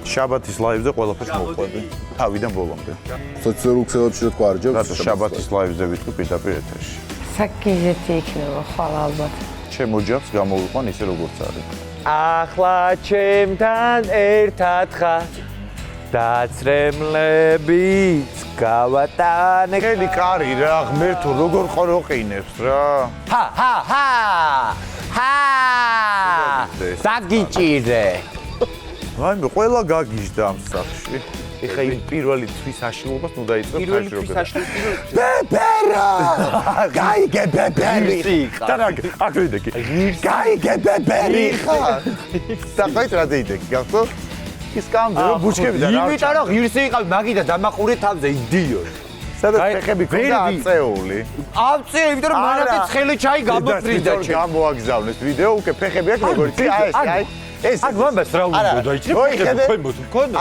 შაბათის ლაივზე ყველაფერს მოვყვები. თავიდან ბოლომდე. სოციალურ ქსელებში რა თქვა არ ჯობს? რატო შაბათის ლაივზე ვიტყვი პირდაპირ ეთერში. საკიზეთი იქნება ხვალ ალბათ. ჩემ ოჯახს გამოვიყვან ისე როგორც არის. ახლა ჩემთან ერთად ხარ დაცრემლებიც გავატანე. ხელი კარი რა, ღმერთო, როგორ ყოროყინებს რა. დაგიჭირე. მაინც ყველა გაგიჟდა ამ სახში. ეხა იმ პირველი თვის აშლობას ნუ დაიწყებ ხაშრობებს. ბებერა! გაიგე ბებერი. და აკრიდეკი. გაიგე ბებერი ხარ. და ხაით რა დაიდეკი, გახსო? ის კამდე ბუჩქები და რა. იმიტომ რომ ღირსი იყავ მაგიდა დამაყურე თავზე იდიოტი. სადაც ფეხები ქონდა აწეული. აწეული, იმიტომ რომ მანათი ცხელი ჩაი გამოფრინდა ჩემ. გამოაგზავნეს ვიდეო, უკვე ფეხები აქვს როგორც აი ეს აქ ვამბას რა უნდა დაიჭრე მოიქედე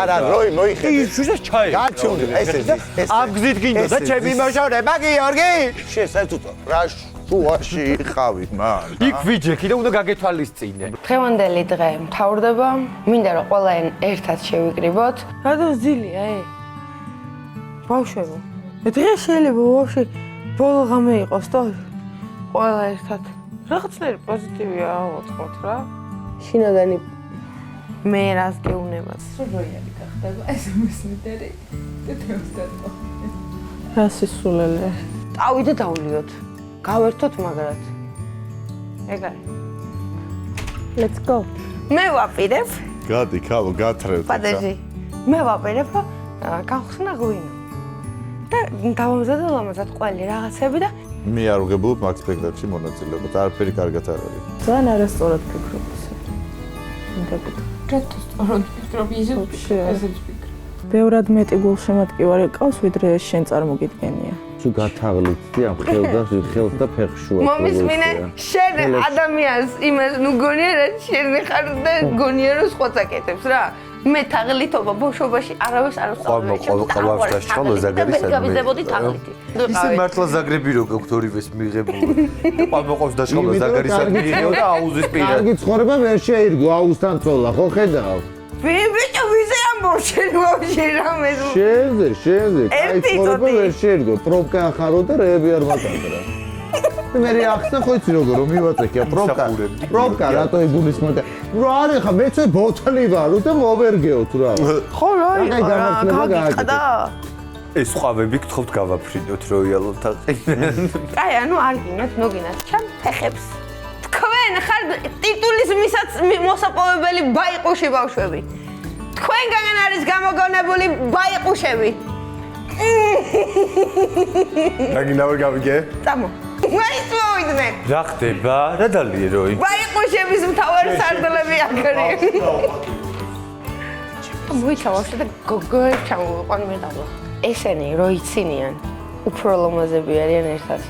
არა როი მოიხედე ის შუზეს ჩაი გაჩვენე ეს ამგზით გინდა და ჩემი მოშორება გიორგი შენ საერთოდ რა შუაში იყავით მან. იქ ვიჯექი და უნდა გაგეთვალისწინე. დღევანდელი დღე მთავრდება. მინდა რომ ყველა ერთად შევიკრიბოთ. რადგან ძილია ბავშვებო. დღეს შეიძლება ვაფშე ბოლო ღამე იყოს თო? ყველა ერთად. რაღაცნაირი პოზიტივია ავაწყოთ რა. შინაგანი მე რას გეუნებათ. როიანი გახდება ეს მოსმიდერი და თეოსტატო. რა სისულელე. ტავი და დავლიოთ. გავერთოთ მაგრად. ეგ არის. Let's go. მე ვაპირებ. გადი, ქალო, გათრევთ. პადეჟი. მე ვაპირებ გავხსნა ღვინო. და დავამზადე ლამაზად ყველი რაღაცები და მე არ ვგებულობ მაგ სპექტაკლში მონაწილეობად. არაფერი კარგად არ არის. ძალიან არასწორად ფიქრობ ისე. მინდა გითხრა. რატო სწორად ფიქრობ ისე ფიქრობ. ბევრად მეტი გულშემატკივარი ყავს, ვიდრე შენ წარმოგიდგენია. თუ გათაღლითი ამ ხელს და ფეხშუა. მომისმინე შენ ადამიანს იმას ნუ გონიერად შენ ხარ და გონიერო სხვა წაკეთებს რა. მე თაღლითობა ბავშვობაში არავის არ ვსწავლე. ყავას ჩხალო ზაგარის და გავიზებოდი თაღლითი. ისე მართლა ზაგრები რო გაქვთ ორივეს მიღებული. ყავმოყავს დაშხალო ზაგარისად მიიღო და აუზის პირად. კარგი ცხოვრება ვერ შეირგო აუზთან წოლა, ხო ხედავ? ბიბიჭო ვიზე ამბობ შენ ვაფშე რამეს. შენზე, კაი ცხოვრება ვერ შეირგო. პრობკა ახარო და რეები არ მატარდა. მე რეაქცია ხო იცი როგორ მივაწექია პრობკა რატო იგულისხმოდა რა არის ხა მეც ბოთლი ვარ და მოვერგეოთ რა ხო რა გაგიყდა ეს ხვავები გთხოვთ გავაფრინოთ როიალოთ აი ანუ არ გინათ ნოგინათ ჩემ ფეხებს თქვენ ხარ ტიტულის მოსაპოვებელი ბაიყუში ბავშვები თქვენგან არის გამოგონებული ბაიყუშები რაგინავე გავიგე წამო მაინც მოვიდნენ. რა ხდება? რა დალიერო? ბაიყუშების მთავარი სარდლები აქ არის. მოიჩავავ და გოგოებს ჩამოვიყვან მე დავლა. ესენი რო იცინიან, უფრო ლამაზები არიან ერთად.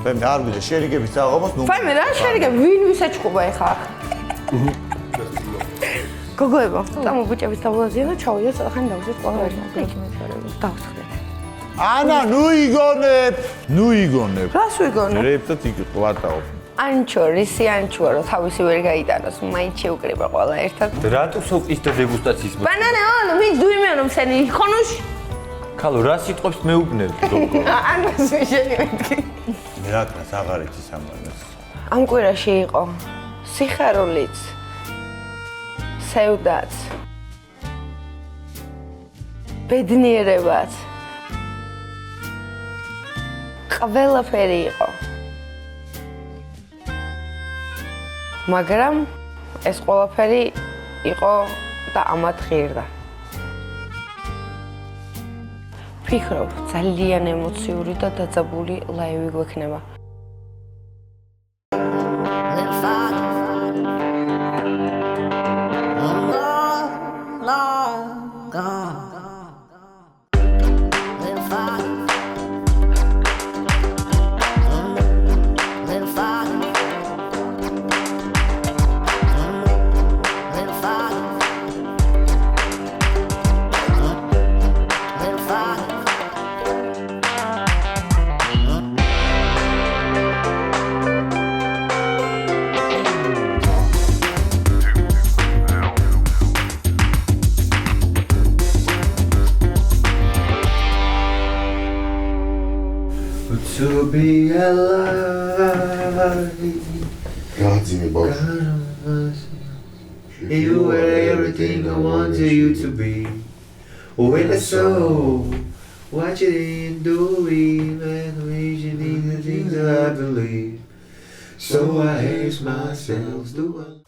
მე არ ვიდე შერიგების აღობას ნუ. მე რა შერიგები ვინ ვისაჩხუბა ეხა? გოგოებო, წამო ბიჭების დავლაზიან და ჩავიდეთ საერთოდ დავუშვით ყველა ერთად. დავსხდეთ. ანა, ნუ იგონებ. რას ვიგონებ? რეპტად იყვატაო. ანჩორისი ანჩუა რო თავისი ვერ გაიტანოს, მაინც შეუკრება ყველა ერთად. რატო სოკის და დეგუსტაციის ბანანე, ვინ დუიმიანო მსენი ხონუშ? ქალო, რა სიტყვებს მეუბნებ გოგო? ანას შენი მეთქი. მე რატოს აღარ იცი სამანას. ამ კვირაში იყო სიხარულიც, სევდაც, ბედნიერებაც. ყველაფერი იყო. მაგრამ ეს ყველაფერი იყო და ამათ ღირდა. ვფიქრობ, ძალიან ემოციური და დაძაბული ლაივი გვექნება. To be alive. Godzilla boss. You were everything I wanted you to be. When I saw what you didn't do, and visioning the things that I believe. So I asked myself, do I?